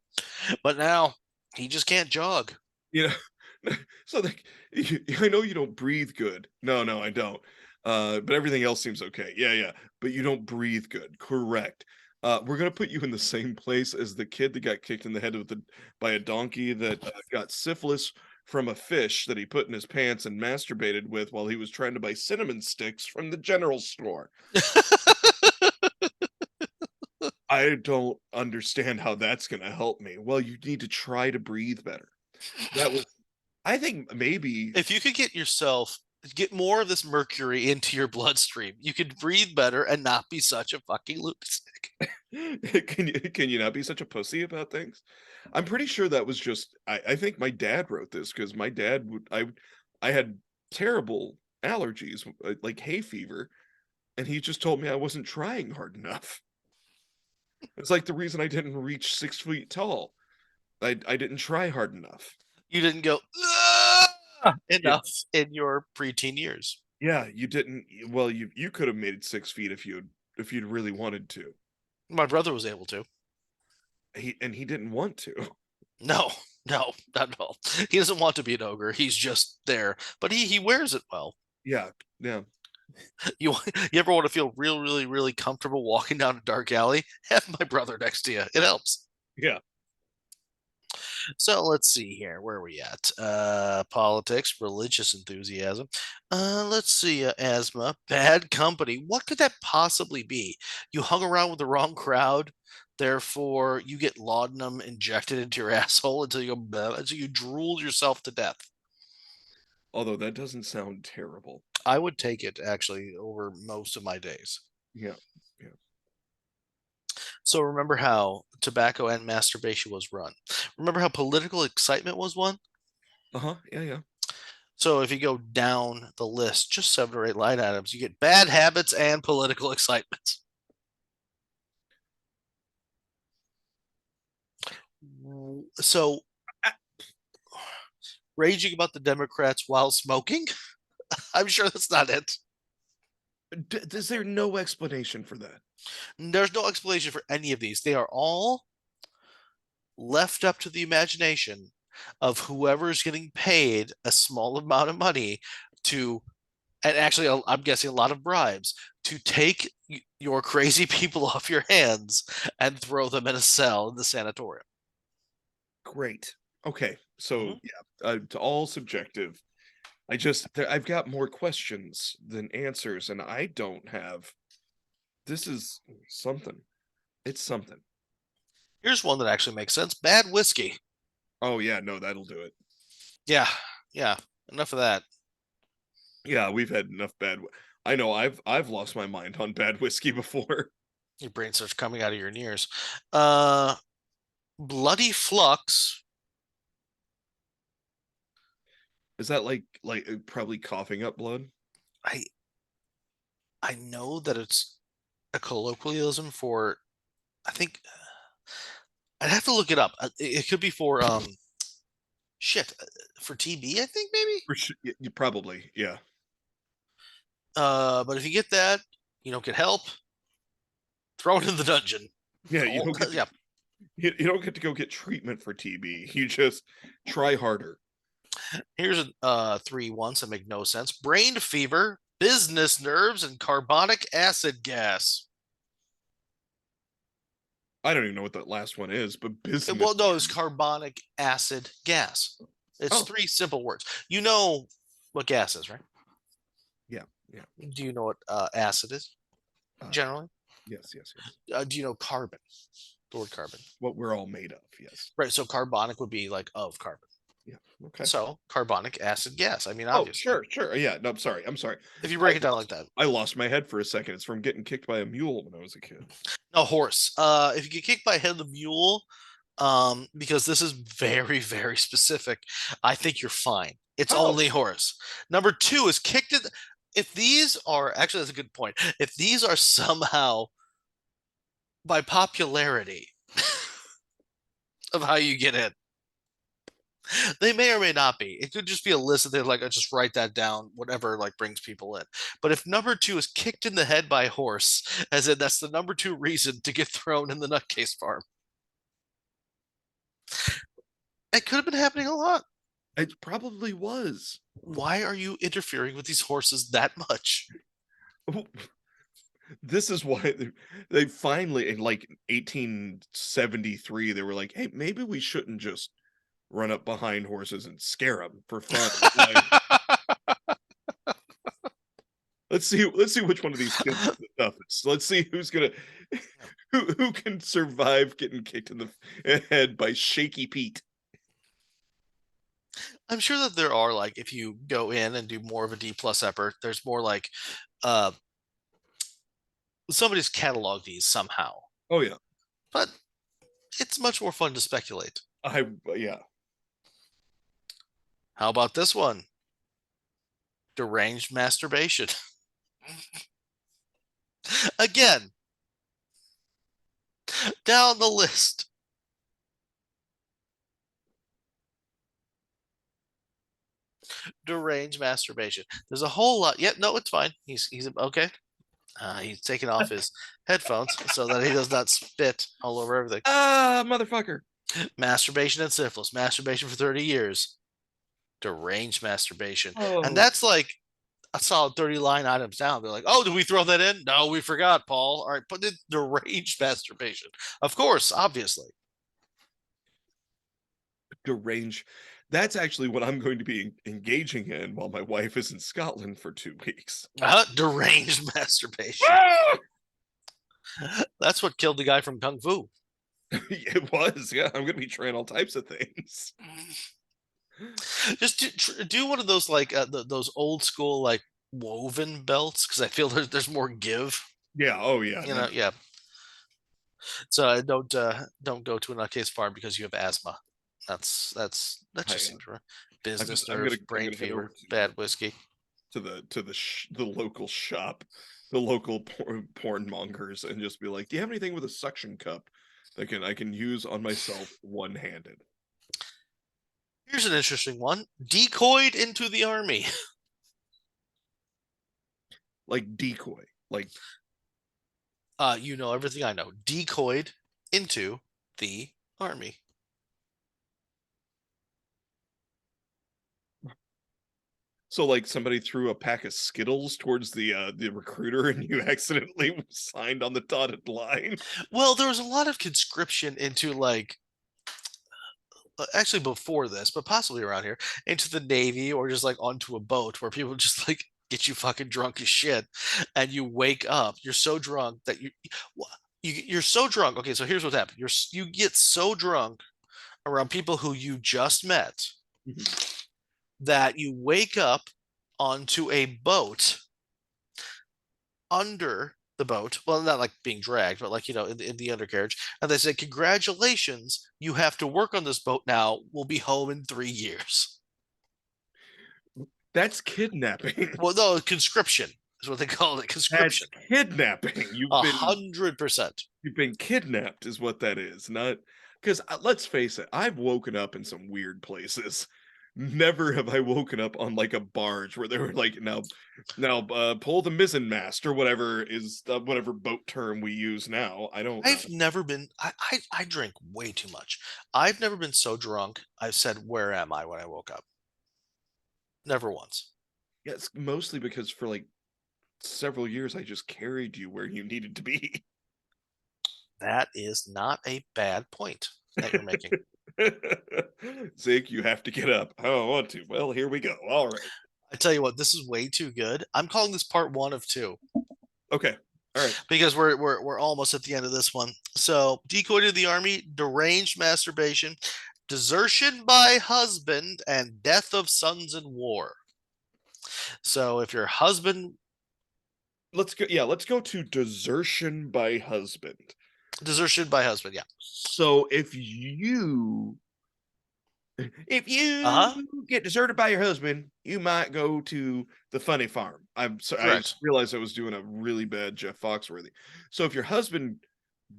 B: But now he just can't jog.
A: you know, so, like, I know you don't breathe good. No, no, I don't. But everything else seems okay. Yeah, yeah, but you don't breathe good, correct. We're gonna put you in the same place as the kid that got kicked in the head with the by a donkey that, got syphilis from a fish that he put in his pants and masturbated with while he was trying to buy cinnamon sticks from the general store. I don't understand how that's gonna help me. Well, you need to try to breathe better. That was I think maybe
B: If you could get more of this mercury into your bloodstream, you could breathe better and not be such a fucking lunatic.
A: can you not be such a pussy about things? I'm pretty sure that was just I think my dad wrote this because my dad would I had terrible allergies, like hay fever, and he just told me I wasn't trying hard enough. It's like the reason I didn't reach 6 feet tall. I didn't try hard enough.
B: You didn't go "Ah!"
A: Yeah,
B: enough in your preteen years.
A: yeah, you didn't. Well, you could have made it 6 feet if you'd really wanted to.
B: My brother was able to.
A: He didn't want to.
B: No, no, not at all. He doesn't want to be an ogre. He's just there, but he wears it well.
A: Yeah, yeah,
B: You you ever want to feel really comfortable walking down a dark alley? Have my brother next to you. It helps.
A: yeah.
B: So let's see here. Where are we at? Politics, religious enthusiasm. Let's see. Asthma, bad company. What could that possibly be? You hung around with the wrong crowd, therefore you get laudanum injected into your asshole until you go until you drool yourself to death.
A: Although that doesn't sound terrible.
B: I would take it actually over most of my days.
A: Yeah, yeah.
B: So remember how tobacco and masturbation was run. Remember how political excitement was one.
A: Uh-huh, yeah, yeah.
B: So if you go down the list, just 7 or 8 line items, you get bad habits and political excitement. So
A: Ah,
B: raging about the Democrats while smoking? I'm sure that's not it.
A: is there no explanation for that?
B: There's no explanation for any of these. They are all left up to the imagination of whoever's getting paid a small amount of money to, and actually, I'm guessing a lot of bribes to take your crazy people off your hands and throw them in a cell in the sanatorium.
A: Great. Okay, so,
B: Mhm.
A: yeah, to all subjective. I've got more questions than answers, and I don't have this is something. It's something.
B: Here's one that actually makes sense. Bad whiskey.
A: Oh, yeah, no, that'll do it.
B: Yeah, yeah. Enough of that.
A: Yeah, we've had enough I know I've lost my mind on bad whiskey before.
B: Your brain starts coming out of your ears. Uh, bloody flux.
A: Is that probably coughing up blood?
B: I I know that it's a colloquialism for. I think I'd have to look it up. It could be for shit for TB. I think maybe.
A: For su you probably, yeah.
B: But if you get that, you don't get help. Throw it in the dungeon.
A: Yeah,
B: Oh, yeah.
A: you don't get to go get treatment for TB. You just try harder.
B: Here's three ones that make no sense: brain fever, business nerves, and carbonic acid gas.
A: I don't even know what that last one is, but business
B: Well, no, it's
A: nerves.
B: carbonic acid gas. It's
A: Oh,
B: three simple words. You know what gas is, right?
A: yeah, yeah.
B: Do you know what acid is
A: Uh,
B: generally?
A: Yes, yes, yes.
B: Do you know carbon? The word carbon.
A: What we're all made of. Yes.
B: Right. So carbonic would be like of carbon.
A: Yeah. Okay.
B: So carbonic acid gas. I mean,
A: Oh,
B: obviously,
A: sure, sure. Yeah. No, I'm sorry. I'm sorry.
B: if you
A: I
B: break it down like
A: lost,
B: that.
A: I lost my head for a second. It's from getting kicked by a mule when I was a kid.
B: No, horse. If you get kicked by a head of the mule, because this is very, very specific, I think you're fine. It's
A: Oh,
B: only horse. Number two is kicked in. If these are actually, that's a good point. If these are somehow by popularity of how you get in, they may or may not be. It could just be a list that they're like, I just write that down, whatever like brings people in. But if number two is kicked in the head by a horse, as in that's the number two reason to get thrown in the nutcase farm, it could have been happening a lot.
A: it probably was.
B: Why are you interfering with these horses that much?
A: This is why they finally in like 1873 they were like, "Hey, maybe we shouldn't just run up behind horses and scare them for fun. Like, let's see which one of these kids is the toughest. Let's see who's gonna who can survive getting kicked in the head by Shaky Pete."
B: I'm sure that there are like if you go in and do more of a D plus effort, there's more like uh somebody's cataloged these somehow.
A: Oh yeah,
B: But it's much more fun to speculate.
A: yeah.
B: How about this one? Deranged masturbation. Again, down the list. Deranged masturbation. There's a whole lot. Yeah, no, it's fine. He's okay. He's taking off his headphones so that he does not spit all over everything.
A: Ah, motherfucker.
B: Masturbation and syphilis. Masturbation for 30 years. Deranged masturbation. And
A: Oh,
B: that's like a solid 30 line items down. They're like, oh, did we throw that in? No, we forgot, Paul. All right, put in deranged masturbation. Of course, obviously.
A: deranged. That's actually what I'm going to be engaging in while my wife is in Scotland for 2 weeks.
B: Deranged masturbation.
A: Ah!
B: That's what killed the guy from Kung Fu.
A: It was, yeah. I'm gonna be trying all types of things.
B: Just do one of those like those old school like woven belts because I feel there's more give.
A: Yeah. Oh yeah.
B: You
A: No,
B: know, yeah. So don't go to a nutcase farm because you have asthma. That
A: I,
B: just seems right.
A: I'm just
B: Business
A: I'm gonna
B: nerves,
A: I'm
B: brain
A: gonna head over
B: fever, bad whiskey.
A: to the local shop, the local porn mongers, and just be like, "Do you have anything with a suction cup that I can use on myself one handed?"
B: Here's an interesting one: decoyed into the army.
A: Like decoy, like
B: You know everything I know. Decoyed into the army.
A: so like somebody threw a pack of Skittles towards the recruiter and you accidentally signed on the dotted line.
B: Well, there was a lot of conscription into like actually before this, but possibly around here, into the Navy or just like onto a boat where people just like get you fucking drunk as shit, and you wake up. You're so drunk that you're so drunk. Okay, so here's what happened. You get so drunk around people who you just met
A: Mhm.
B: that you wake up onto a boat under the boat. Well, not like being dragged, but like, in the undercarriage. And they say, congratulations, you have to work on this boat now. We'll be home in 3 years.
A: That's kidnapping.
B: Well, no, conscription is what they call it.
A: That's
B: Conscription.
A: kidnapping.
B: A 100%.
A: You've been kidnapped is what that is, not because let's face it, I've woken up in some weird places. Never have I woken up on like a barge where they were like, now, pull the mizzen mast or whatever is whatever boat term we use now. I don't know.
B: I've never been, I drink way too much. I've never been so drunk. I've said, where am I when I woke up? Never once.
A: Yeah, it's mostly because for like several years I just carried you where you needed to be.
B: That is not a bad point that you're making.
A: Zeke, you have to get up. I don't want to. Well, here we go. All right.
B: I tell you what, this is way too good. I'm calling this part one of two.
A: Okay. All right.
B: because we're almost at the end of this one. So, decoy to the army, deranged masturbation, desertion by husband, and death of sons in war. So, if your husband
A: Let's go. Yeah, let's go to desertion by husband.
B: desertion by husband, yeah.
A: So if you
B: Uh-huh.
A: get deserted by your husband, you might go to the funny farm. I'm so I
B: Correct.
A: realized I was doing a really bad Jeff Foxworthy. So if your husband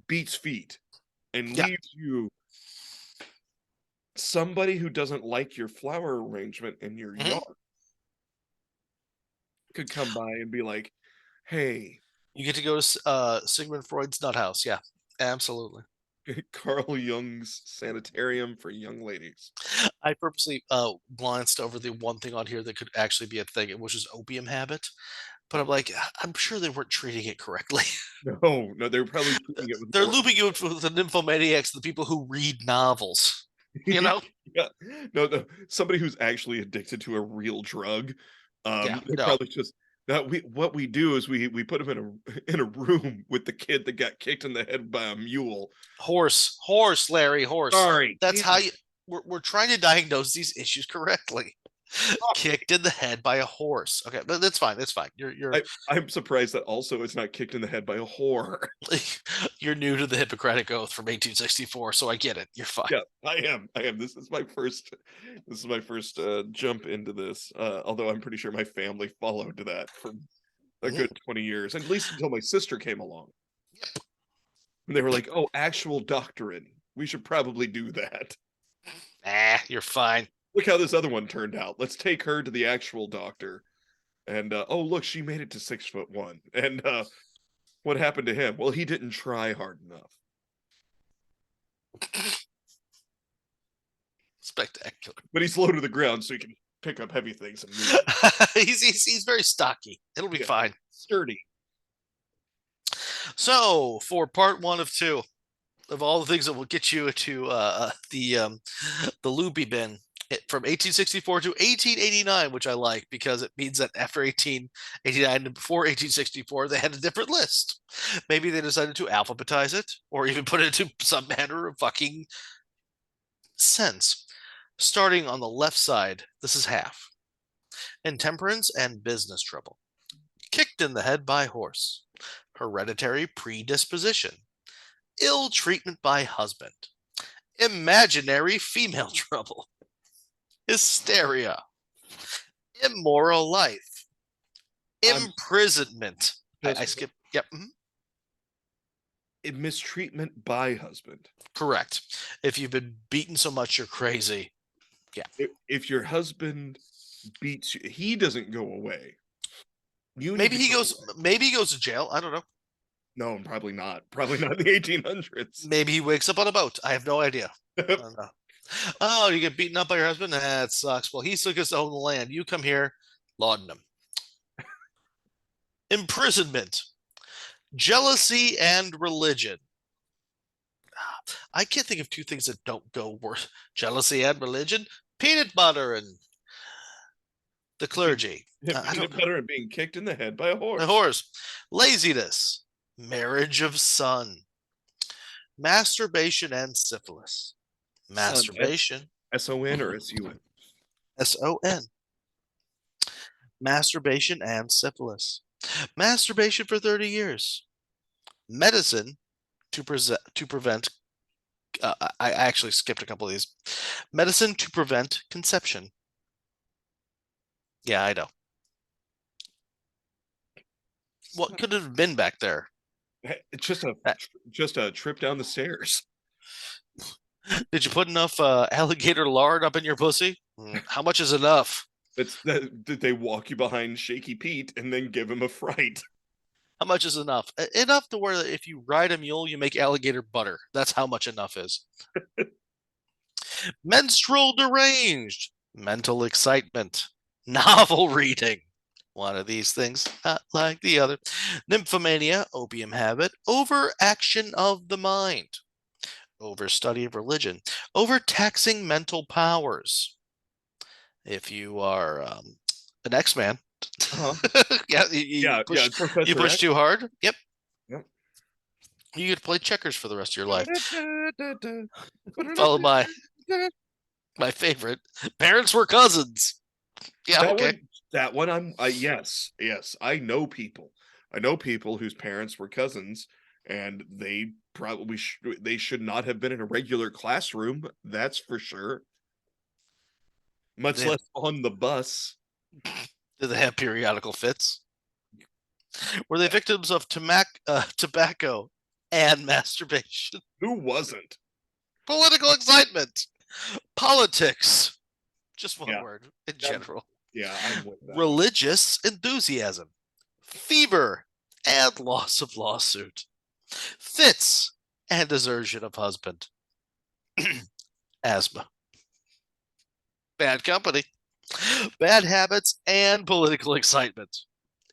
A: beats feet and
B: Yeah.
A: leaves you somebody who doesn't like your flower arrangement in your
B: Hmm.
A: yard could come by and be like, "Hey,
B: You get to go to Sigmund Freud's nut house. Yeah. Absolutely.
A: Carl Jung's sanitarium for young ladies."
B: I purposely glanced over the one thing on here that could actually be a thing, which is opium habit. But I'm like, I'm sure they weren't treating it correctly.
A: No, no, they were probably treating it with
B: They're
A: more.
B: looping you with the nymphomaniacs, the people who read novels. You know?
A: Yeah. No, no, somebody who's actually addicted to a real drug,
B: Yeah.
A: they
B: No.
A: probably just that we what we do is we put them in a room with the kid that got kicked in the head by a mule.
B: Horse, Larry, horse.
A: Sorry,
B: That's
A: damn
B: how
A: it.
B: you. We're trying to diagnose these issues correctly. Kicked in the head by a horse. Okay, but that's fine. That's fine.
A: I'm surprised that also it's not kicked in the head by a whore.
B: You're new to the Hippocratic Oath from 1864, so I get it. You're fine.
A: Yeah, I am. I am. This is my first jump into this. Although I'm pretty sure my family followed to that for a
B: Mhm.
A: good 20 years, at least until my sister came along. And they were like, "Oh, actual doctrine. We should probably do that."
B: You're fine.
A: Look how this other one turned out. Let's take her to the actual doctor. And oh, look, she made it to 6'1". And what happened to him? Well, he didn't try hard enough.
B: Spectacular.
A: But he's low to the ground, so he can pick up heavy things and move.
B: He's very stocky. It'll be
A: Yeah,
B: fine.
A: sturdy.
B: So for part one of two of all the things that will get you to the loopy bin from 1864 to 1889, which I like because it means that after 1889 and before 1864, they had a different list. Maybe they decided to alphabetize it or even put it into some manner of fucking sense. Starting on the left side, this is half. Intemperance and business trouble. Kicked in the head by horse. Hereditary predisposition. Ill treatment by husband. Imaginary female trouble. Hysteria. Immoral life.
A: I'm
B: Imprisonment. I
A: just
B: skipped. Yep.
A: mistreatment by husband.
B: Correct. If you've been beaten so much you're crazy. Yeah.
A: If your husband beats you, he doesn't go away. You need
B: Maybe
A: to
B: he
A: go
B: goes.
A: away.
B: Maybe he goes to jail. I don't know.
A: No, probably not. Probably not in the 1800s.
B: Maybe he wakes up on a boat. I have no idea. I don't know. Oh, you get beaten up by your husband? That sucks. Well, he took us to own the land. You come here, laudanum. Imprisonment, jealousy, and religion. I can't think of two things that don't go worse. Jealousy and religion, peanut butter and the clergy. I
A: Peanut
B: don't know.
A: butter and being kicked in the head by a
B: The
A: horse.
B: horse, laziness, marriage of son, masturbation and syphilis.
A: Son,
B: Masturbation,
A: S-O-N or S-U-N?
B: SON. Masturbation and syphilis. Masturbation for 30 years. Medicine to prevent. I actually skipped a couple of these. Medicine to prevent conception. Yeah, I know. What could it have been back there?
A: It's just a trip down the stairs.
B: Did you put enough alligator lard up in your pussy? How much is enough?
A: It's that did they walk you behind Shaky Pete and then give him a fright?
B: How much is enough? Enough to where if you ride a mule, you make alligator butter. That's how much enough is. Menstrual deranged, mental excitement, novel reading. One of these things, not like the other. Nymphomania, opium habit, overaction of the mind, overstudy of religion, overtaxing mental powers. If you are an X-Man,
A: Uh-huh.
B: yeah,
A: Yeah,
B: you
A: yeah,
B: push
A: Professor
B: too
A: X.
B: hard. Yep. You get to play checkers for the rest of your life. Followed by my favorite, parents were cousins. Yeah,
A: That
B: okay.
A: one, that one, yes, yes. I know people whose parents were cousins, and they should not have been in a regular classroom. That's for sure. Much
B: Yeah.
A: less on the bus.
B: Did they have periodical fits? Were they victims of tobacco and masturbation?
A: Who wasn't?
B: Political excitement, politics, just one
A: Yeah,
B: word in
A: that,
B: general,
A: yeah. I'm with that one.
B: religious enthusiasm, fever and loss of lawsuit, fits and desertion of husband, asthma, bad company, bad habits, and political excitement.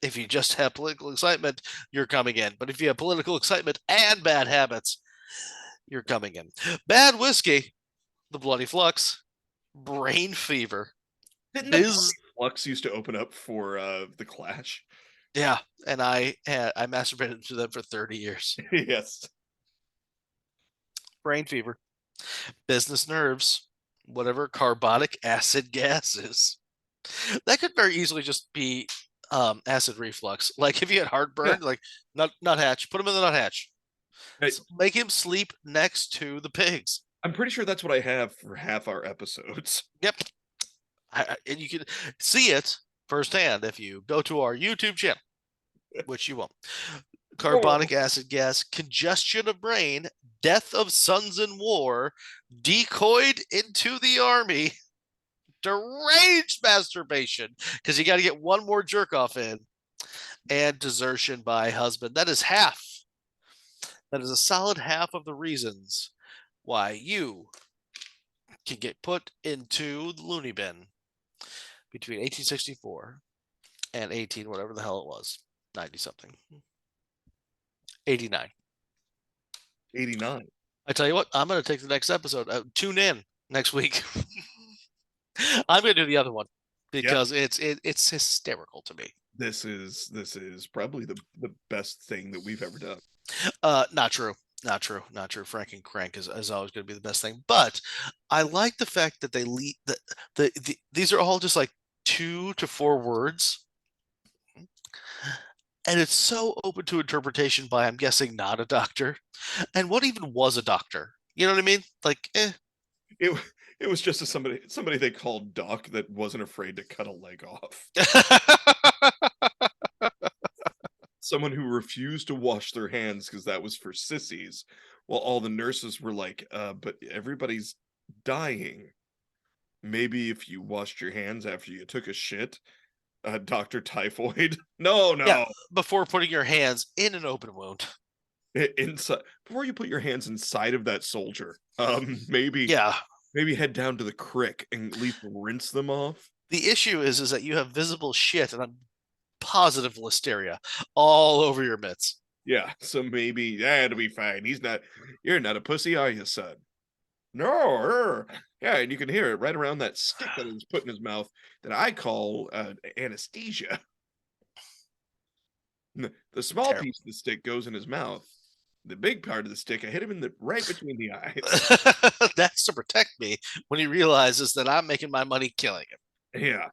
B: If you just have political excitement, you're coming in. But if you have political excitement and bad habits, you're coming in. Bad whiskey, the bloody flux, brain fever,
A: Didn't the Bloody
B: biz.
A: Flux used to open up for the Clash?
B: Yeah, and I masturbated to them for 30 years.
A: Yes.
B: Brain fever, business nerves, whatever carbonic acid gas is. That could very easily just be acid reflux. Like if you had
A: Yeah.
B: heartburn, like nuthatch, put him in the nuthatch.
A: I,
B: Make him sleep next to the pigs.
A: I'm pretty sure that's what I have for half our episodes.
B: Yep. And you can see it firsthand if you go to our YouTube channel, which you won't.
A: Oh.
B: Carbonic acid gas, congestion of brain, death of sons in war, decoyed into the army, deranged masturbation, because you got to get one more jerk off in, and desertion by husband. That is half. That is a solid half of the reasons why you can get put into the loony bin between 1864 and 18, whatever the hell it was, 90 something, 89.
A: 89.
B: I tell you what, I'm going to take the next episode. Tune in next week. I'm going to do the other one
A: Yep.
B: because it's hysterical to me.
A: This is probably the best thing that we've ever done.
B: Not true. Not true. Not true. Frank and Crank is always going to be the best thing. But I like the fact that they lead these are all just like 2 to 4 words, and it's so open to interpretation by, I'm guessing, not a doctor. And what even was a doctor? You know what I mean? Like,
A: It it was just somebody they called Doc that wasn't afraid to cut a leg off. Someone who refused to wash their hands because that was for sissies, while all the nurses were like, but everybody's dying. Maybe if you washed your hands after you took a shit, Dr. Typhoid. No,
B: yeah,
A: no.
B: before putting your hands in an open wound.
A: Inside before you put your hands inside of that soldier,
B: Yeah.
A: maybe head down to the crick and at least rinse them off.
B: The issue is that you have visible shit, and I'm positive listeria all over your mitts.
A: Yeah, so maybe yeah, it'll be fine. You're not a pussy, are you, son? No, yeah, and you can hear it right around that stick that he's put in his mouth that I call anesthesia. The small
B: Terrible.
A: piece of the stick goes in his mouth. The big part of the stick, I hit him in the right between the eyes.
B: That's to protect me when he realizes that I'm making my money killing him.
A: Yeah,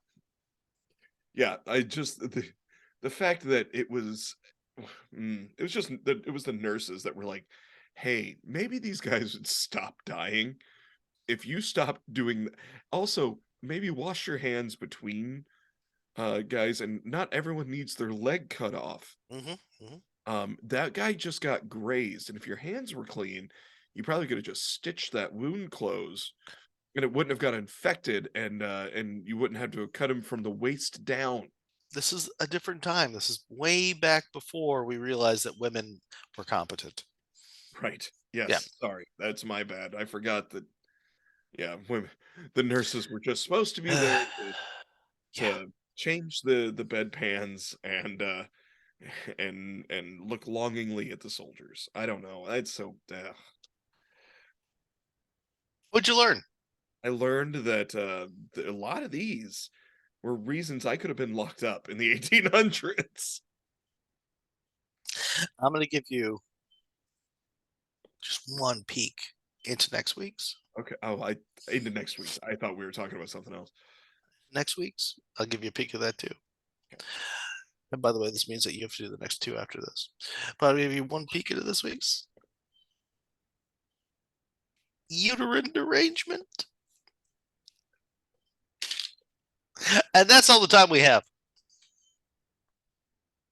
A: yeah. The fact that it was just it was the nurses that were like, "Hey, maybe these guys would stop dying if you stop doing." Also, maybe wash your hands between guys, and not everyone needs their leg cut off.
B: Mm-hmm, mm-hmm.
A: That guy just got grazed, and if your hands were clean, you probably could have just stitched that wound close, and it wouldn't have got infected, and you wouldn't have to cut him from the waist down.
B: This is a different time. This is way back before we realized that women were competent.
A: Right.
B: Yeah.
A: Yes. Sorry. That's my bad. I forgot that, yeah, women, the nurses were just supposed to be there
B: Yeah.
A: to change the bedpans and look longingly at the soldiers. I don't know. It's so
B: What'd you learn?
A: I learned that a lot of these were reasons I could have been locked up in the 1800s.
B: I'm going to give you one peek into next week's.
A: Okay. Oh, into next week's. I thought we were talking about something else.
B: Next week's, I'll give you a peek of that too.
A: Okay.
B: And by the way, this means that you have to do the next two after this. But I'll give you one peek into this week's uterine derangement. And that's all the time we have.